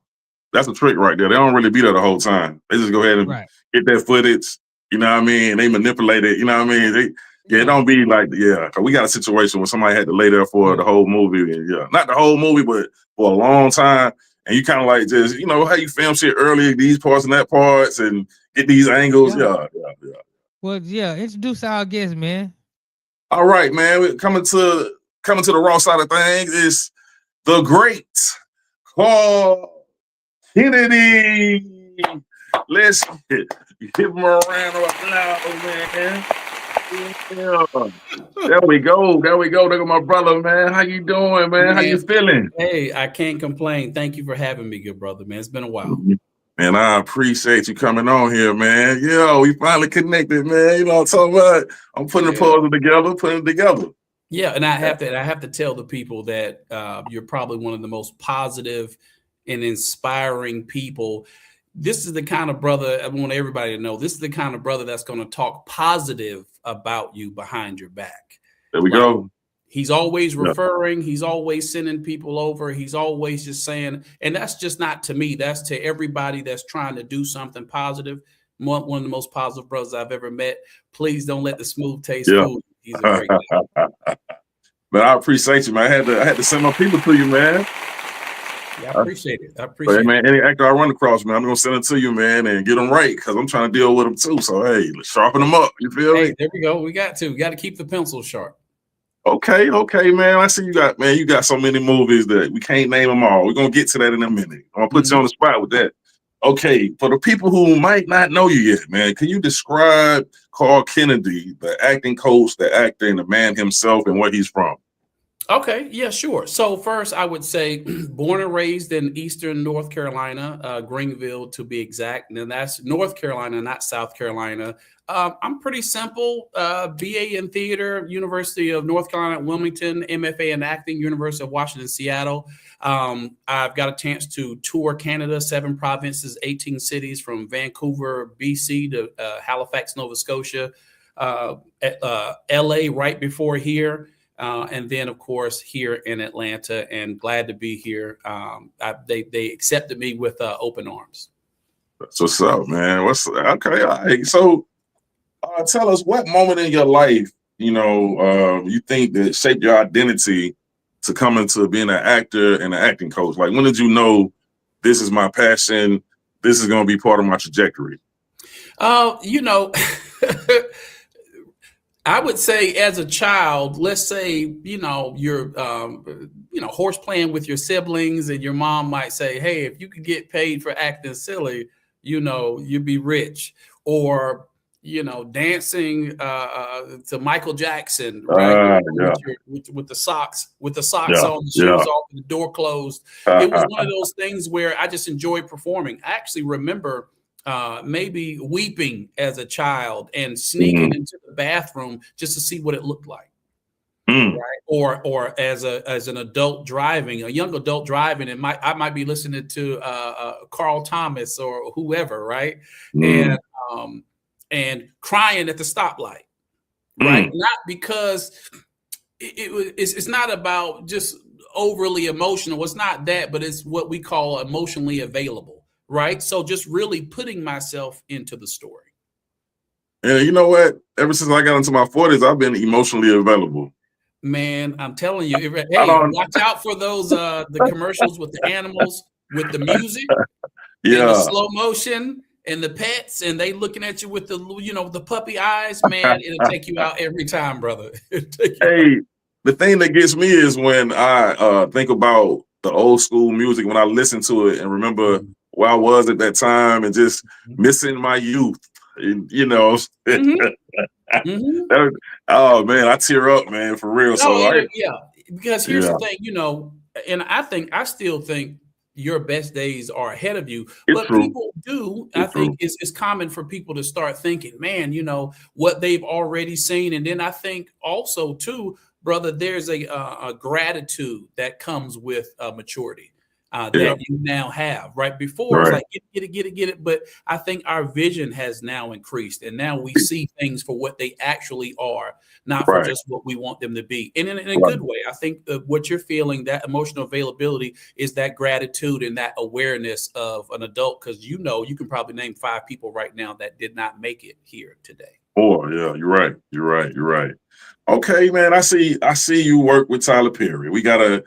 That's a trick right there. They don't really be there the whole time. They just go ahead and Right. get that footage. You know what I mean? They manipulate it. You know what I mean? It Yeah. don't be like, yeah. Cause we got a situation where somebody had to lay there for Yeah. the whole movie. And yeah, not the whole movie, but for a long time. And you kind of like just, how you film shit early, these parts and that parts, and get these angles. Yeah. Yeah. Well, yeah. Introduce our guest, man. All right, man. We're coming to the raw side of things is the great Carl Kennedy. Let's give him a round of applause, man. Yeah. There we go. Look at my brother, man. How you doing, man? How you feeling? Hey, I can't complain. Thank you for having me, good brother, man. It's been a while. Man, I appreciate you coming on here, man. Yeah, we finally connected, man. You know what I'm talking about? I'm putting the puzzle together, Yeah, and I have to tell the people that you're probably one of the most positive and inspiring people. this is the kind of brother I want everybody to know. This is the kind of brother that's going to talk positive about you behind your back. There we go. He's always referring. He's always sending people over. He's always just saying, and that's just not to me. That's to everybody that's trying to do something positive. One of the most positive brothers I've ever met. Please don't let the smooth taste fool you. He's a great guy. Man, I appreciate you, man. I had to send my people to you, man. Yeah, I appreciate it. I appreciate it. Man, any actor I run across, man, I'm gonna send it to you, man, and get them right because I'm trying to deal with them too. So hey, let's sharpen them up. You feel me? There we go. We got to keep the pencil sharp. Okay, man. I see you got so many movies that we can't name them all. We're gonna get to that in a minute. I'm gonna put you on the spot with that. Okay, for the people who might not know you yet, man, can you describe Carl Kennedy, the acting coach, the actor, and the man himself, and where he's from? Okay, yeah, sure. So first, I would say born and raised in Eastern North Carolina, Greenville to be exact, and that's North Carolina, not South Carolina. I'm pretty simple. BA in theater, University of North Carolina at Wilmington, MFA in acting, University of Washington, Seattle. I've got a chance to tour Canada, 7 provinces, 18 cities from Vancouver, BC to Halifax, Nova Scotia, LA right before here. And then, of course, here in Atlanta, and glad to be here. They accepted me with open arms. That's what's up, man. Okay? All right. So, tell us what moment in your life, you think that shaped your identity to come into being an actor and an acting coach. Like, when did you know this is my passion? This is going to be part of my trajectory. I would say as a child, let's say, you're, horse playing with your siblings and your mom might say, hey, if you could get paid for acting silly, you'd be rich. Or, dancing to Michael Jackson, right? With the socks on, the shoes off, and the door closed. It was one of those things where I just enjoyed performing. I actually remember maybe weeping as a child and sneaking into the bathroom just to see what it looked like. Right? Or as an adult driving, a young adult driving, and I might be listening to Carl Thomas or whoever, right? And crying at the stoplight, right? Not because it's not about just overly emotional. It's not that, but it's what we call emotionally available. Right. So just really putting myself into the story. And you know what? Ever since I got into my 40s, I've been emotionally available. Man, I'm telling you, hey, watch out for those the commercials with the animals, with the music, and the slow motion and the pets, and they looking at you with the puppy eyes. Man, it'll take you out every time, brother. Hey, the thing that gets me is when I think about the old school music, when I listen to it and remember where I was at that time and just missing my youth, oh man, I tear up, man, for real. Because here's the thing, and I still think your best days are ahead of you. But people do, I think it's common for people to start thinking, man, what they've already seen. And then I think also too, brother, there's a gratitude that comes with maturity. That you now have, right? Before it's like get it. But I think our vision has now increased, and now we see things for what they actually are, not for just what we want them to be. And in a good way, I think what you're feeling, that emotional availability, is that gratitude and that awareness of an adult, because you can probably name 5 people right now that did not make it here today. Oh yeah, you're right. Okay, man, I see you work with Tyler Perry. We gotta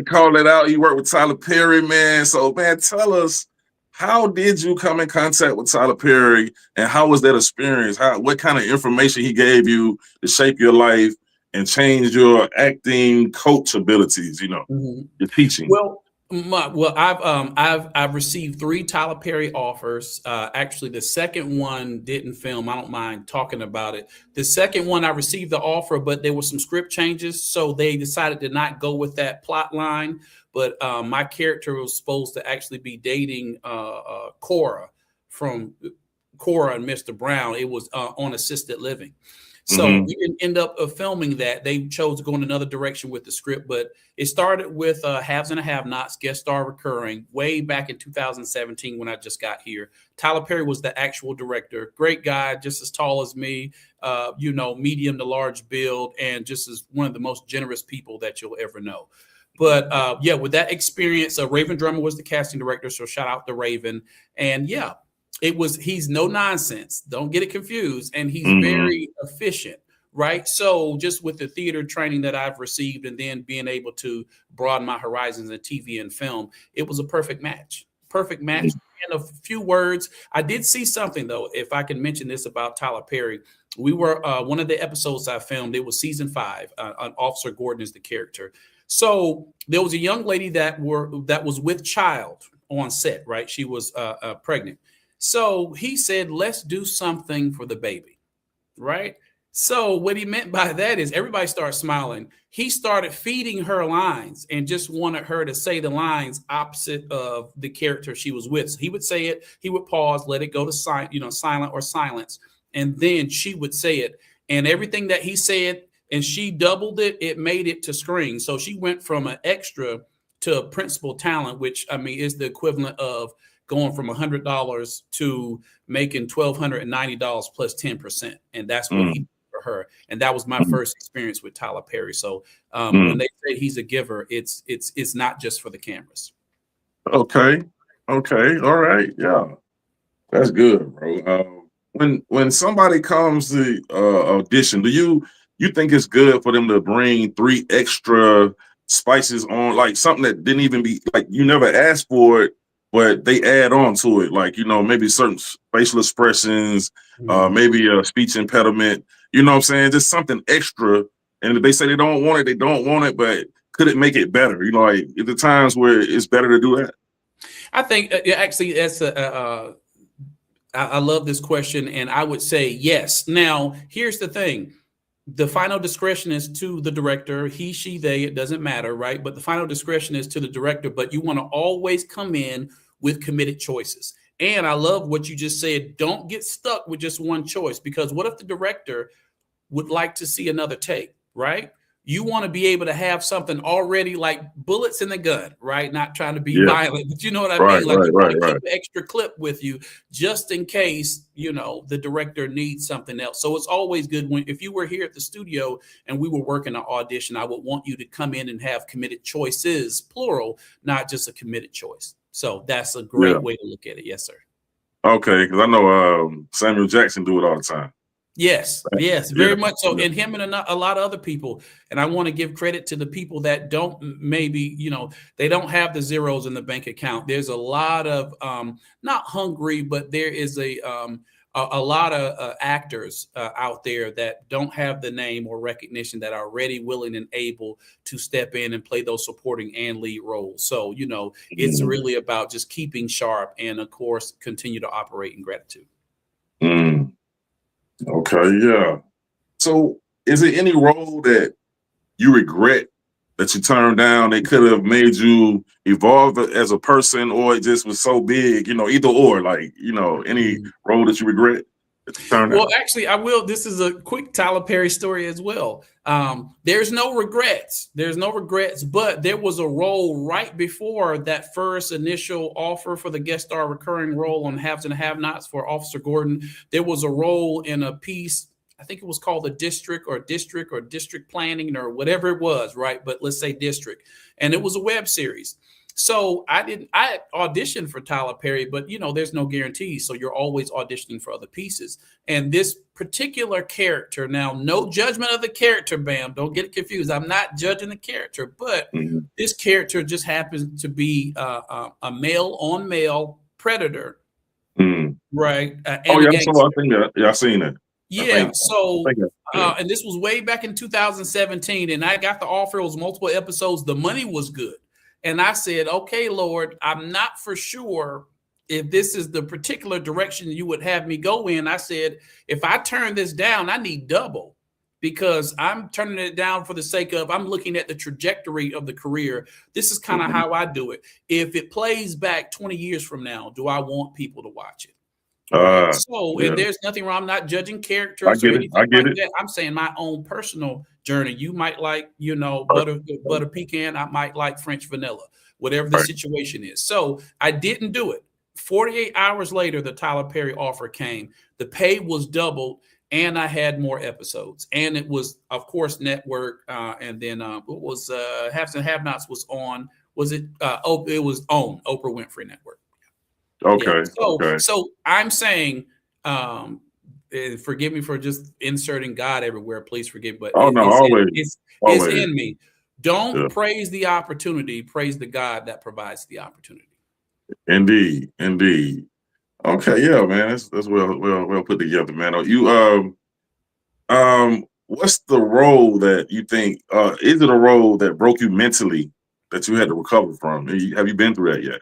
call it out. You work with Tyler Perry, man. So, man, tell us, how did you come in contact with Tyler Perry, and how was that experience? What kind of information he gave you to shape your life and change your acting coach abilities? Your teaching. I've received 3 Tyler Perry offers. Actually, the second one didn't film. I don't mind talking about it. The second one, I received the offer, but there were some script changes, so they decided to not go with that plot line. But my character was supposed to actually be dating Cora from Cora and Mr. Brown. It was on assisted living. So we didn't end up filming that. They chose to go in another direction with the script, but it started with Haves and Have-Nots, guest star recurring, way back in 2017 when I just got here. Tyler Perry was the actual director. Great guy, just as tall as me, medium to large build, and just as one of the most generous people that you'll ever know. But with that experience, Raven Drummer was the casting director, so shout out to Raven. And he's no nonsense. Don't get it confused. And he's very efficient, right? So just with the theater training that I've received and then being able to broaden my horizons in TV and film, it was a perfect match. Perfect match. And a few words. I did see something, though, if I can mention this about Tyler Perry. We were one of the episodes I filmed. It was season 5. Officer Gordon is the character. So there was a young lady that was with child on set, right? She was pregnant. So he said, let's do something for the baby, right? So what he meant by that is everybody started smiling. He started feeding her lines and just wanted her to say the lines opposite of the character she was with. So he would say it, he would pause, let it go to silent or silence, and then she would say it. And everything that he said, and she doubled it, it made it to screen. So she went from an extra to a principal talent, which is the equivalent of going from $100 to making $1,290 plus 10%. And that's what he did for her. And that was my first experience with Tyler Perry. So when they say he's a giver, it's not just for the cameras. Okay. All right. Yeah. That's good, bro. When somebody comes to audition, do you think it's good for them to bring 3 extra spices on, like something that didn't even be, like, you never asked for it, but they add on to it, like, maybe certain facial expressions, maybe a speech impediment, you know what I'm saying? Just something extra. And if they say they don't want it, they don't want it, but could it make it better? Like, at the times where it's better to do that? I think actually that's I love this question, and I would say yes. Now, here's the thing. The final discretion is to the director, he, she, they, it doesn't matter, right? But the final discretion is to the director, but you want to always come in with committed choices. And I love what you just said. Don't get stuck with just one choice, because what if the director would like to see another take, right? You want to be able to have something already, like bullets in the gun, right? Not trying to be violent, but you know what I mean? Like, you want to keep an extra clip with you just in case, the director needs something else. So it's always good if you were here at the studio and we were working an audition, I would want you to come in and have committed choices, plural, not just a committed choice. So that's a great way to look at it. Yes, sir. Okay, because I know Samuel Jackson do it all the time. Yes, very much so. And him and a lot of other people. And I want to give credit to the people that don't maybe, they don't have the zeros in the bank account. There's a lot of not hungry, but there is a lot of actors out there that don't have the name or recognition that are ready, willing, and able to step in and play those supporting and lead roles. So, it's really about just keeping sharp and, of course, continue to operate in gratitude. Okay, yeah. So is there any role that you regret that you turned down that could have made you evolve as a person, or it just was so big, either or, like, any role that you regret that you turned down? Well, actually, I will. This is a quick Tyler Perry story as well. There's no regrets. But there was a role right before that first initial offer for the guest star recurring role on Haves and Have-Nots for Officer Gordon. There was a role in a piece, I think it was called the District Planning or whatever it was, right? But let's say District. And it was a web series. So I auditioned for Tyler Perry, but there's no guarantees. So you're always auditioning for other pieces. And this particular character, now, no judgment of the character, Bam, don't get it confused. I'm not judging the character, but this character just happens to be a male on male predator. Right. I think I've seen it. Yeah. And this was way back in 2017. And I got the offer. It was multiple episodes. The money was good. And I said, okay, Lord, I'm not for sure if this is the particular direction you would have me go in. I said, if I turn this down, I need double, because I'm turning it down for the sake of, I'm looking at the trajectory of the career. This is kind of how I do it. If it plays back 20 years from now, do I want people to watch it? Right. So, yeah. and there's nothing wrong. I'm not judging I characters or get it. anything I get like it. that. I'm saying my own personal journey. You might like, Right. butter pecan. I might like French vanilla, whatever the Right. situation is. So I didn't do it. 48 hours later, the Tyler Perry offer came. The pay was doubled, and I had more episodes. And it was, of course, network. And then it was Haves and Have-Nots was on. Was it? It was on Oprah Winfrey Network. Okay. Yeah. So I'm saying, forgive me for just inserting God everywhere. Please forgive, but it's in me. Don't praise the opportunity. Praise the God that provides the opportunity. Indeed. Okay, yeah, man. That's well put together, man. What's the role that you think is it a role that broke you mentally that you had to recover from? Have you been through that yet?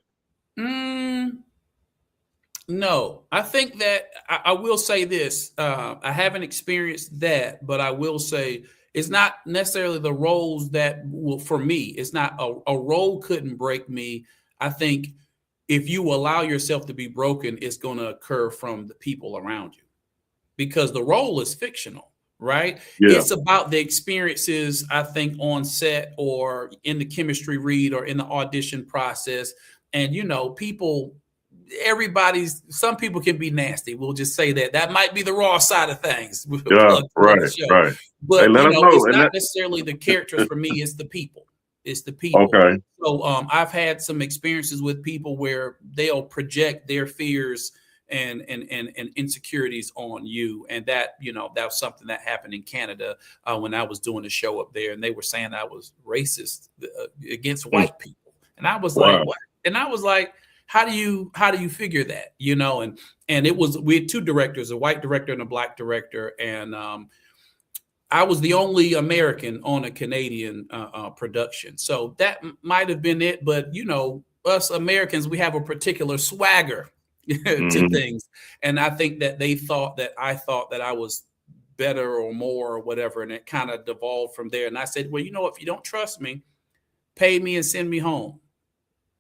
No, I think that I will say this. I haven't experienced that, but I will say it's not necessarily the roles that will, for me, it's not a role couldn't break me. I think if you allow yourself to be broken, it's going to occur from the people around you because the role is fictional, right? Yeah. It's about the experiences, I think, on set or in the chemistry read or in the audition process. And, some people can be nasty. We'll just say that might be the raw side of things. Yeah, right. But hey, let us know. It's not necessarily the characters for me. It's the people. It's the people. Okay. So I've had some experiences with people where they'll project their fears and insecurities on you, and that that was something that happened in Canada when I was doing a show up there, and they were saying I was racist against white people, and I was like, what? And I was like, how do you figure that? And it was, we had two directors, a white director and a black director, and I was the only American on a Canadian production, so that might have been it. But us Americans, we have a particular swagger to things, and I think that they thought that I was better or more or whatever, and it kind of devolved from there. And I said, well, if you don't trust me, pay me and send me home.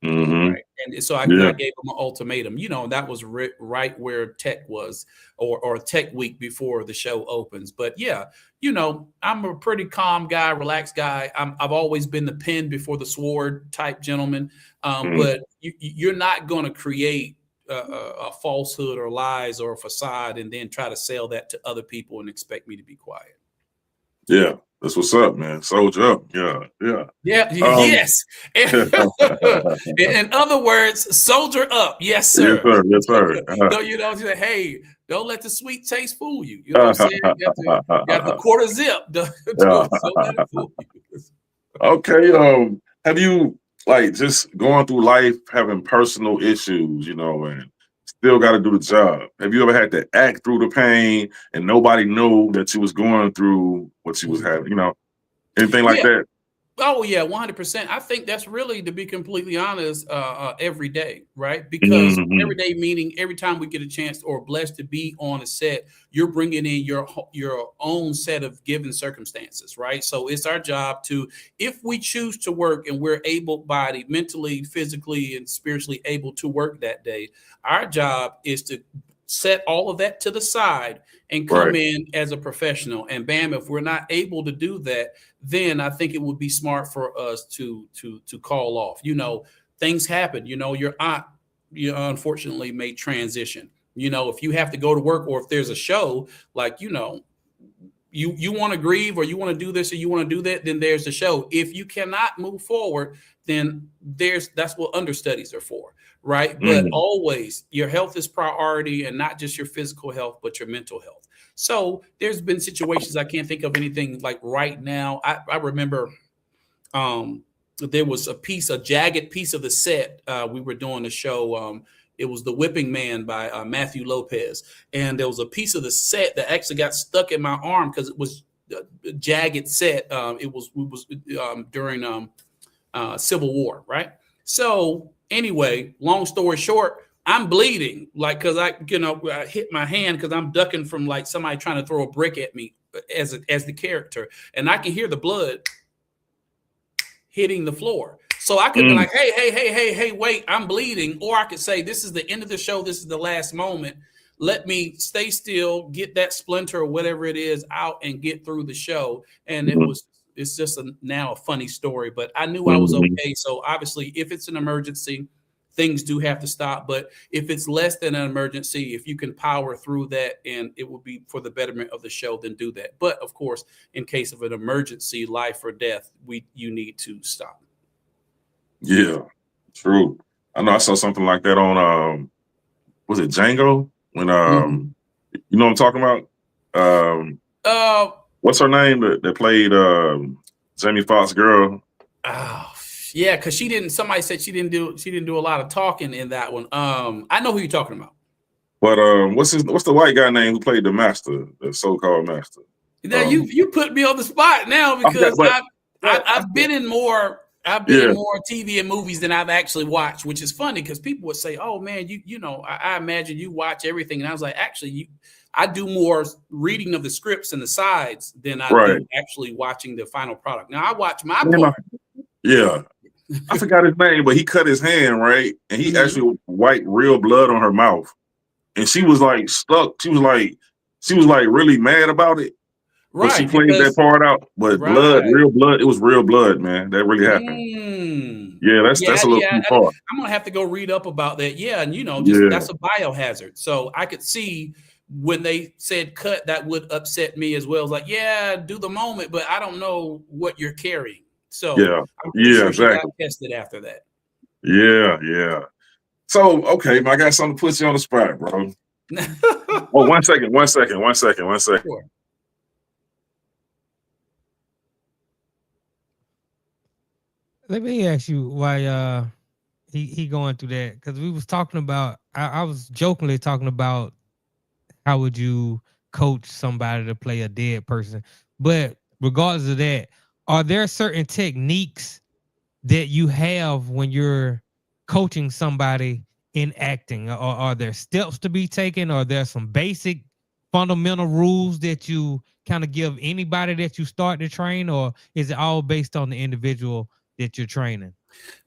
Right. And so I gave them an ultimatum, and that was right where tech was, or tech week before the show opens. But yeah, I'm a pretty calm guy, relaxed guy. I've always been the pen before the sword type gentleman. But you're not going to create a falsehood or lies or a facade and then try to sell that to other people and expect me to be quiet. Yeah. That's what's up, man. Soldier up. Yeah. Yes. In other words, soldier up. Yes, sir. Yes, sir. No, say, hey, don't let the sweet taste fool you. You know what I'm saying? You got the quarter zip. Don't let it fool you. Okay. Have you just going through life having personal issues, and still got to do the job? Have you ever had to act through the pain and nobody knew that you was going through what you was having? Anything like that? Oh yeah, 100%. I think that's really, to be completely honest, every day, right? Because every day, meaning every time we get a chance or blessed to be on a set, you're bringing in your own set of given circumstances, right? So it's our job to, if we choose to work and we're able-bodied, mentally, physically, and spiritually able to work that day, our job is to set all of that to the side and come in as a professional. And bam, if we're not able to do that, then I think it would be smart for us to call off. Things happen. Your aunt, unfortunately may transition. If you have to go to work, or if there's a show, you want to grieve, or you want to do this, or you want to do that, then there's the show. If you cannot move forward, then that's what understudies are for, right? But always your health is priority, and not just your physical health, but your mental health. So there's been situations, I can't think of anything like right now. I remember there was a jagged piece of the set. We were doing a show. It was The Whipping Man by Matthew Lopez. And there was a piece of the set that actually got stuck in my arm because it was a jagged set. It was during Civil War, right? So anyway, long story short, I'm bleeding, because I hit my hand because I'm ducking from somebody trying to throw a brick at me as the character, and I can hear the blood hitting the floor. So I could be like, hey, wait, I'm bleeding. Or I could say, this is the end of the show. This is the last moment. let me stay still, get that splinter or whatever it is out and get through the show. And it's just now a funny story, but I knew I was okay. So obviously if it's an emergency, things do have to stop. But if it's less than an emergency, if you can power through that and it will be for the betterment of the show, then do that. But of course, in case of an emergency, life or death, you need to stop. Yeah, true. I know I saw something like that on was it Django? When you know what I'm talking about? What's her name that played Jamie Foxx's girl? Oh, yeah, because somebody said she didn't do a lot of talking in that one. I know who you're talking about. But what's the white guy name who played the master, the so-called master? Now you put me on the spot now because I've been in more TV and movies than I've actually watched, which is funny because people would say, "Oh man, you know, I imagine you watch everything," and I was like, actually, I do more reading of the scripts and the sides than I do actually watching the final product. Now I watch my part. Yeah. I forgot his name, but he cut his hand, right? And he actually wiped real blood on her mouth. And she was like stuck. She was like really mad about it. Right. But she played that part out. But real blood, it was real blood, man. That really happened. Yeah, that's a little too far. I'm gonna have to go read up about that. Yeah, and that's a biohazard. So I could see when they said cut, that would upset me as well. It's like, yeah, do the moment, but I don't know what you're carrying. So I'm sure exactly. Got tested after that. Yeah. So okay, I got something to put you on the spot, bro. Oh, one second. Sure. Let me ask you why he going through that, because we was talking about I was jokingly talking about how would you coach somebody to play a dead person, but regardless of that, are there certain techniques that you have when you're coaching somebody in acting, or are there steps to be taken? Or are there some basic fundamental rules that you kind of give anybody that you start to train, or is it all based on the individual that you're training?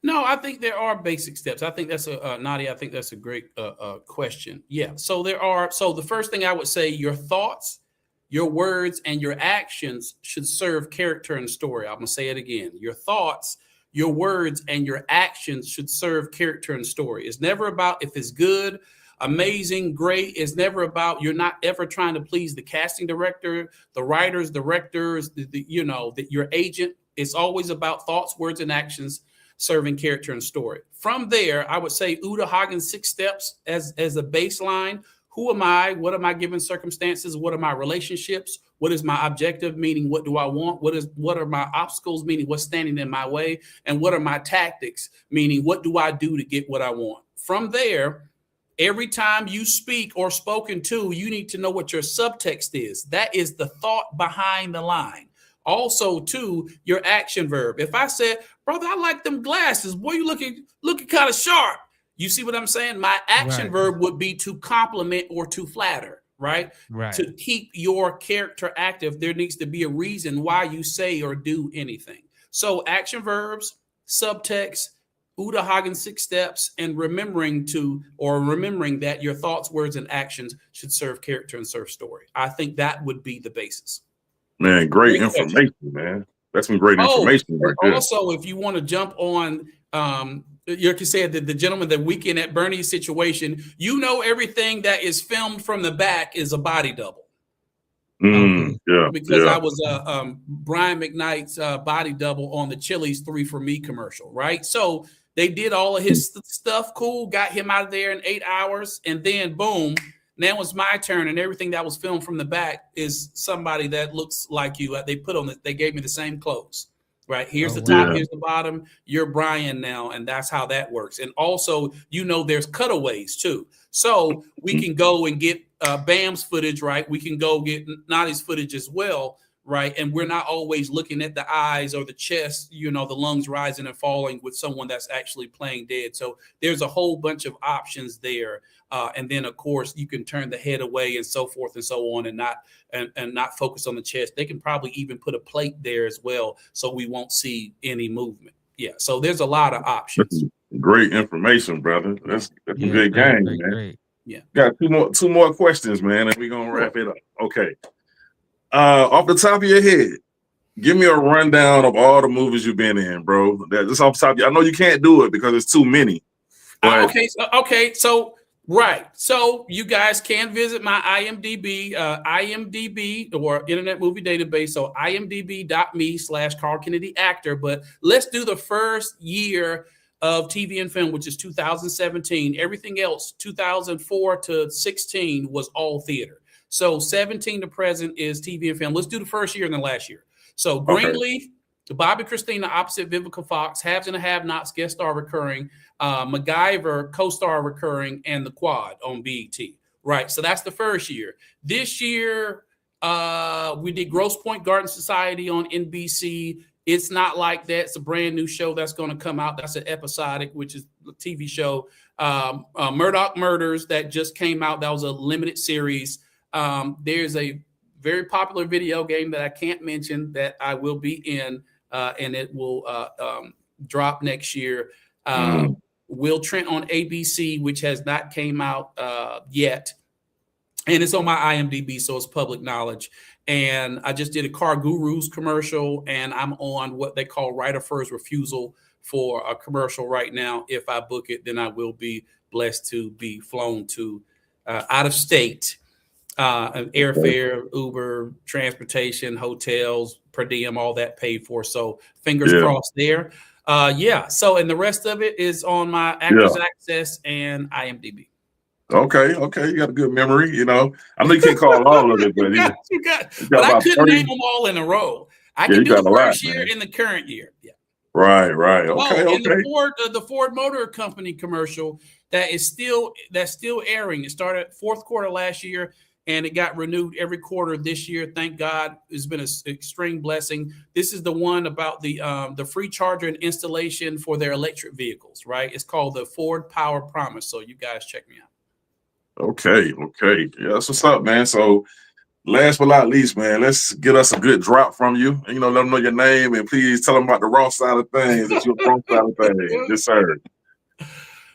No, I think there are basic steps. I think that's Nadia. I think that's a great question. Yeah. So there are. So the first thing I would say, your thoughts, your words, and your actions should serve character and story. I'm gonna say it again. Your thoughts, your words, and your actions should serve character and story. It's never about if it's good, amazing, great. It's never about, you're not ever trying to please the casting director, the writers, directors, your agent. It's always about thoughts, words, and actions serving character and story. From there, I would say Uta Hagen's 6 steps as a baseline. Who am I? What am I given circumstances? What are my relationships? What is my objective? Meaning, what do I want? What are my obstacles? Meaning, what's standing in my way? And what are my tactics? Meaning, what do I do to get what I want? From there, every time you speak or spoken to, you need to know what your subtext is. That is the thought behind the line. Also, too, your action verb. If I said, brother, I like them glasses. Boy, you looking kind of sharp. You see what I'm saying? My action verb would be to compliment or to flatter, right? To keep your character active, there needs to be a reason why you say or do anything. So action verbs, subtext, Uta Hagen's 6 steps, and remembering that your thoughts, words, and actions should serve character and serve story. I think that would be the basis. Man, great information, man. That's some great information right there. Also, if you want to jump on, you said that the gentleman, the Weekend at Bernie's situation, everything that is filmed from the back is a body double. Because I was Brian McKnight's body double on the Chili's 3 for Me commercial, right? So they did all of his stuff, cool, got him out of there in 8 hours, and then boom, now it's my turn, and everything that was filmed from the back is somebody that looks like you. They gave me the same clothes, right? Here's the top, here's the bottom. You're Brian now, and that's how that works. And also, there's cutaways too. So we can go and get Bam's footage, right? We can go get Nadi's footage as well, right? And we're not always looking at the eyes or the chest, the lungs rising and falling with someone that's actually playing dead. So there's a whole bunch of options there. And then, of course, you can turn the head away and so forth and so on, and not focus on the chest. They can probably even put a plate there as well, so we won't see any movement. Yeah, so there's a lot of options. Great information, brother. That's a good game, man. Great. Yeah. Got two more questions, man, and we're gonna wrap it up. Okay. Off the top of your head, give me a rundown of all the movies you've been in, bro. Just off the top. I know you can't do it because it's too many. But So right. So you guys can visit my IMDb or Internet Movie Database. So imdb.me/Carl Kennedy actor. But let's do the first year of TV and film, which is 2017. Everything else, 2004 to 16, was all theater. So 17 to present is TV and film. Let's do the first year and the last year. So Greenleaf, Bobby Christina opposite Vivica Fox, Haves and Have-Nots guest star recurring, MacGyver co-star recurring, and The Quad on BET. Right. So that's the first year. This year, we did Grosse Pointe Garden Society on NBC. It's Not Like That. It's a brand new show that's going to come out. That's an episodic, which is a TV show. Murdoch Murders that just came out. That was a limited series. There's a very popular video game that I can't mention that I will be in, and it will drop next year. Will Trent on ABC, which has not came out yet. And it's on my IMDb, so it's public knowledge. And I just did a Car Gurus commercial, and I'm on what they call right of first refusal for a commercial right now. If I book it, then I will be blessed to be flown to out of state. Airfare, Uber, transportation, hotels, per diem, all that paid for. So fingers crossed there. So, and the rest of it is on my Actors Access and IMDb. Okay. You got a good memory. You know, I know you can't call all of it, but you got but I couldn't name them all in a row. I can do the first year and the current year. Yeah. Right. Okay. And the Ford Motor Company commercial that's still airing. It started fourth quarter last year, and it got renewed every quarter this year. Thank God. It's been an extreme blessing. This is the one about the free charger and installation for their electric vehicles, right? It's called the Ford Power Promise. So you guys check me out. Okay. Yeah, that's what's up, man. So last but not least, man, let's get us a good drop from you. And, let them know your name, and please tell them about the Raw Side of Things. That you're Raw Side of Things. Yes, sir.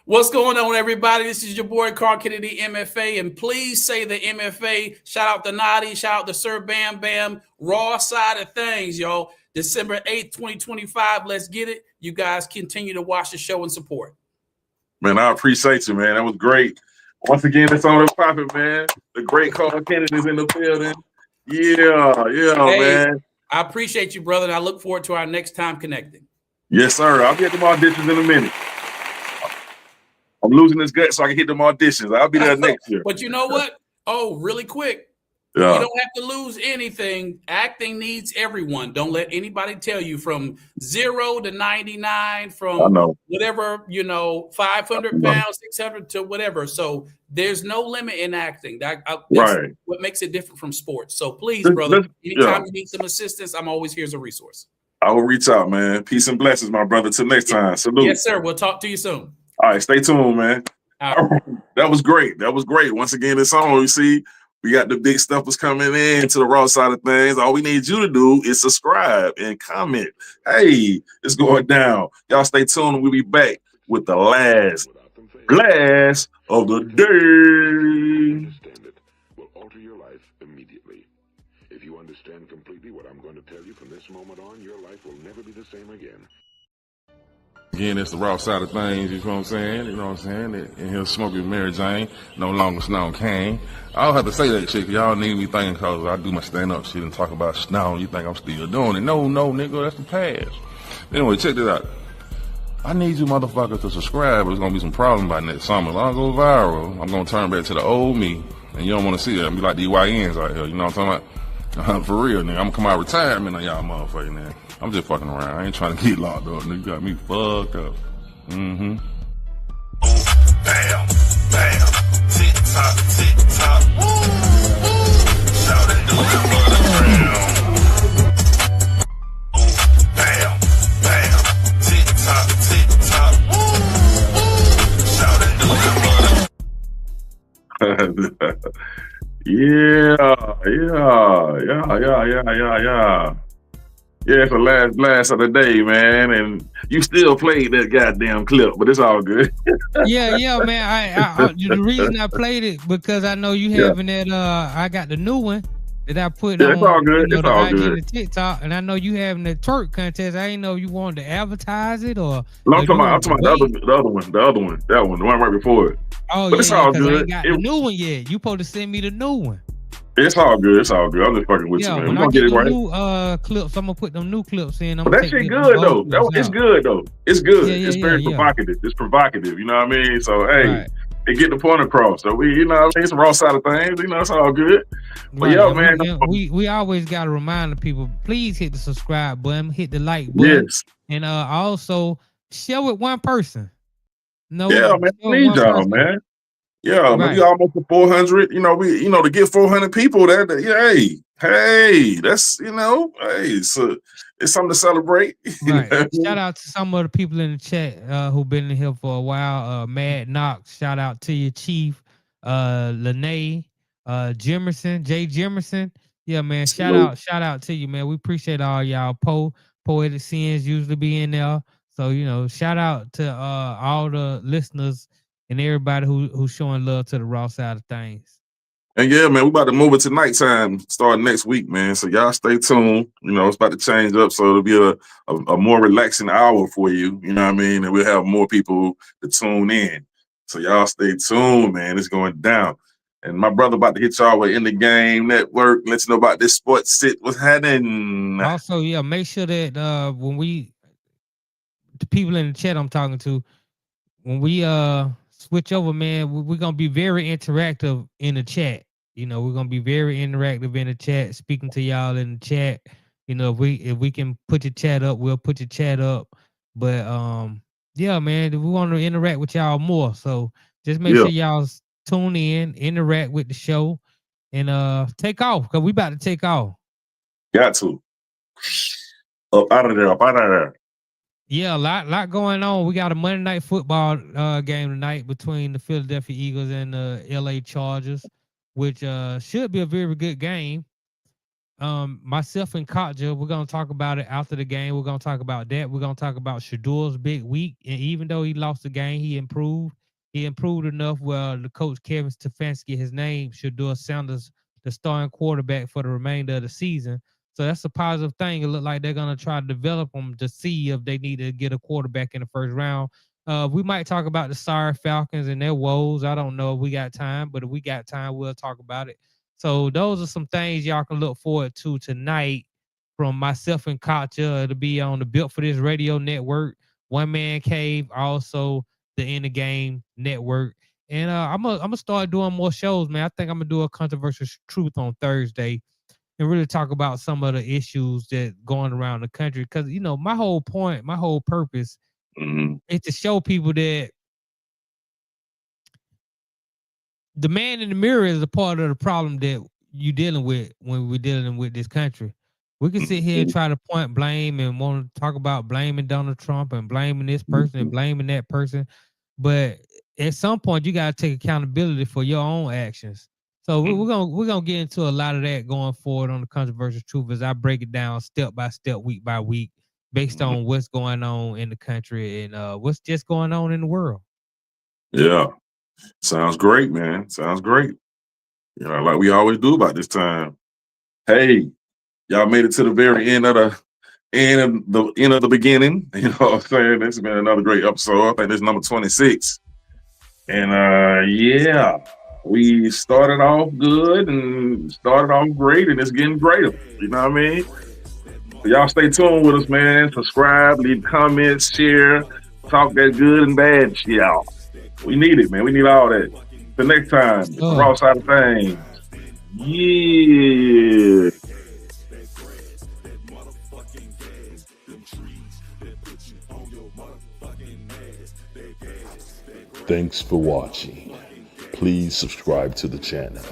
What's going on, everybody? This is your boy, Carl Kennedy, MFA. And please say the MFA. Shout out to Nadi. Shout out to Sir Bam Bam. Raw Side of Things, y'all. December 8th, 2025. Let's get it. You guys continue to watch the show and support. Man, I appreciate you, man. That was great. Once again, it's on the popping, man. The great Carl Kennedy is in the building. Yeah, man. I appreciate you, brother, and I look forward to our next time connecting. Yes, sir. I'll get them auditions in a minute. I'm losing this gut so I can hit them auditions. I'll be there next year. But you know what? Oh, really quick. Yeah. You don't have to lose anything. Acting needs everyone. Don't let anybody tell you from 0 to 99, from whatever, 500 pounds, 600 to whatever. So there's no limit in acting. That's what makes it different from sports. So please, brother, anytime you need some assistance, I'm always here as a resource. I will reach out, man. Peace and blessings, my brother. Till next time. Salute. Yes, sir. We'll talk to you soon. All right, stay tuned, man. That was great. Once again, it's on. You see, we got the big stuffers coming in to the Raw Side of Things. All we need you to do is subscribe and comment. Hey, it's going down. Y'all stay tuned, and we'll be back with the last blast of the day. Will alter your life immediately. If you understand completely what I'm going to tell you from this moment on, your life will never be the same again. Again, it's the Raw Side of Things, you know what I'm saying? And he'll smoke with Mary Jane, no longer Snow Kane. I don't have to say that shit, y'all need me thinking because I do my stand-up shit and talk about Snow. You think I'm still doing it. No, nigga, that's the past. Anyway, check this out. I need you motherfuckers to subscribe, or there's going to be some problems by next summer. If I go viral, I'm going to turn back to the old me, and you don't want to see that. I'm be like the YNs out here, you know what I'm talking about? For real, nigga. I'm going to come out of retirement on y'all motherfuckers, man. I'm just fucking around. I ain't trying to get locked up, nigga. You got me fucked up. Mm-hmm. Bam, bam, tick tock, tick tock. Shout it, do it for the crown. Bam, bam, tick tock, tick tock. Shout it, do it for the Yeah. Yeah, it's the last of the day, man, and you still played that goddamn clip, but it's all good. Yeah, man. I the reason I played it because I know you having that. I got the new one that I put Yeah, it's all on, good. It's the all IG good. and the TikTok, and I know you having the twerk contest. I didn't know if you wanted to advertise it or. No, I'm talking about the other one, the one right before it. Oh But it's yeah, all because I good. ain't got the new one yet. You supposed to send me the new one. It's all good. It's all good. I'm just fucking with you, Yeah, man. when We're I gonna get get it them right. new clips, I'm gonna put them new clips in. I'm But gonna that take shit them good though. old clips It's out. good though. It's good. Yeah, It's very provocative. It's provocative. You know what I mean? So hey, Right. it get the point across. So we, you know, what I mean, it's the raw side of things. You know, it's all good. But Right. yeah, And man. we always gotta remind the people, please hit the subscribe button, hit the like button, Yes. and also share with one person. No, Yeah, man. share with Need one y'all, person. man. Yeah, man. Right. We almost at 400. You know, to get 400 people. Hey, that's hey, so it's something to celebrate. Right. Shout out to some of the people in the chat who've been in here for a while. Mad Knox, shout out to your chief, Lene, Jimerson, Jay Jimerson. Yeah, man. Shout out to you, man. We appreciate all y'all. Poetic Sins usually be in there. So, shout out to all the listeners and everybody who's showing love to the Raw Side of Things. And yeah, man, we about to move it to nighttime starting next week, man. So y'all stay tuned. It's about to change up, so it'll be a more relaxing hour for you. You know what I mean? And we'll have more people to tune in. So y'all stay tuned, man. It's going down. And my brother about to hit y'all with In the Game Network. Let you know about this sports sit. What's happening? Also, yeah, make sure that the people in the chat I'm talking to, when we switch over, man, we're gonna be very interactive in the chat. We're gonna be very interactive in the chat, speaking to y'all in the chat. If we can put your chat up, we'll put your chat up. But yeah, man, we want to interact with y'all more. So just make sure y'all tune in, interact with the show, and take off, because we about to take off. Got to. Up out of there. Yeah, a lot going on. We got a Monday Night Football game tonight between the Philadelphia Eagles and the LA Chargers, which should be a very good game. Myself and Katja, we're gonna talk about it after the game. We're gonna talk about that. We're gonna talk about Shador's big week, and even though he lost the game, he improved. He improved enough where the coach Kevin Stefanski, his name, Shador Sanders, the starting quarterback for the remainder of the season. So that's a positive thing. It looked like they're gonna try to develop them to see if they need to get a quarterback in the first round. We might talk about the sorry Falcons and their woes. I don't know if we got time, but if we got time, we'll talk about it. So those are some things y'all can look forward to tonight from myself and Katja. It'll be on the Built for This Radio Network, One Man Cave, also the In the Game Network. And I'm gonna start doing more shows, man. I think I'm gonna do a controversial truth on Thursday and really talk about some of the issues that going around the country. Because my whole point, my whole purpose is to show people that the man in the mirror is a part of the problem that you're dealing with when we're dealing with this country. We can sit here and try to point blame and want to talk about blaming Donald Trump and blaming this person and blaming that person. But at some point, you got to take accountability for your own actions. So we're gonna get into a lot of that going forward on the controversial truth as I break it down step by step, week by week, based on what's going on in the country and what's just going on in the world. Yeah. Sounds great, man. Sounds great. Like we always do about this time. Hey, y'all made it to the very end of the beginning. You know what I'm saying? This has been another great episode. I think this is number 26. And yeah, we started off good and started off great, and it's getting greater. You know what I mean? So y'all stay tuned with us, man. Subscribe, leave comments, share, talk that good and bad shit, y'all. We need it, man. We need all that. The next time, it's the Raw Side of Thangzz. Yeah. Thanks for watching. Please subscribe to the channel.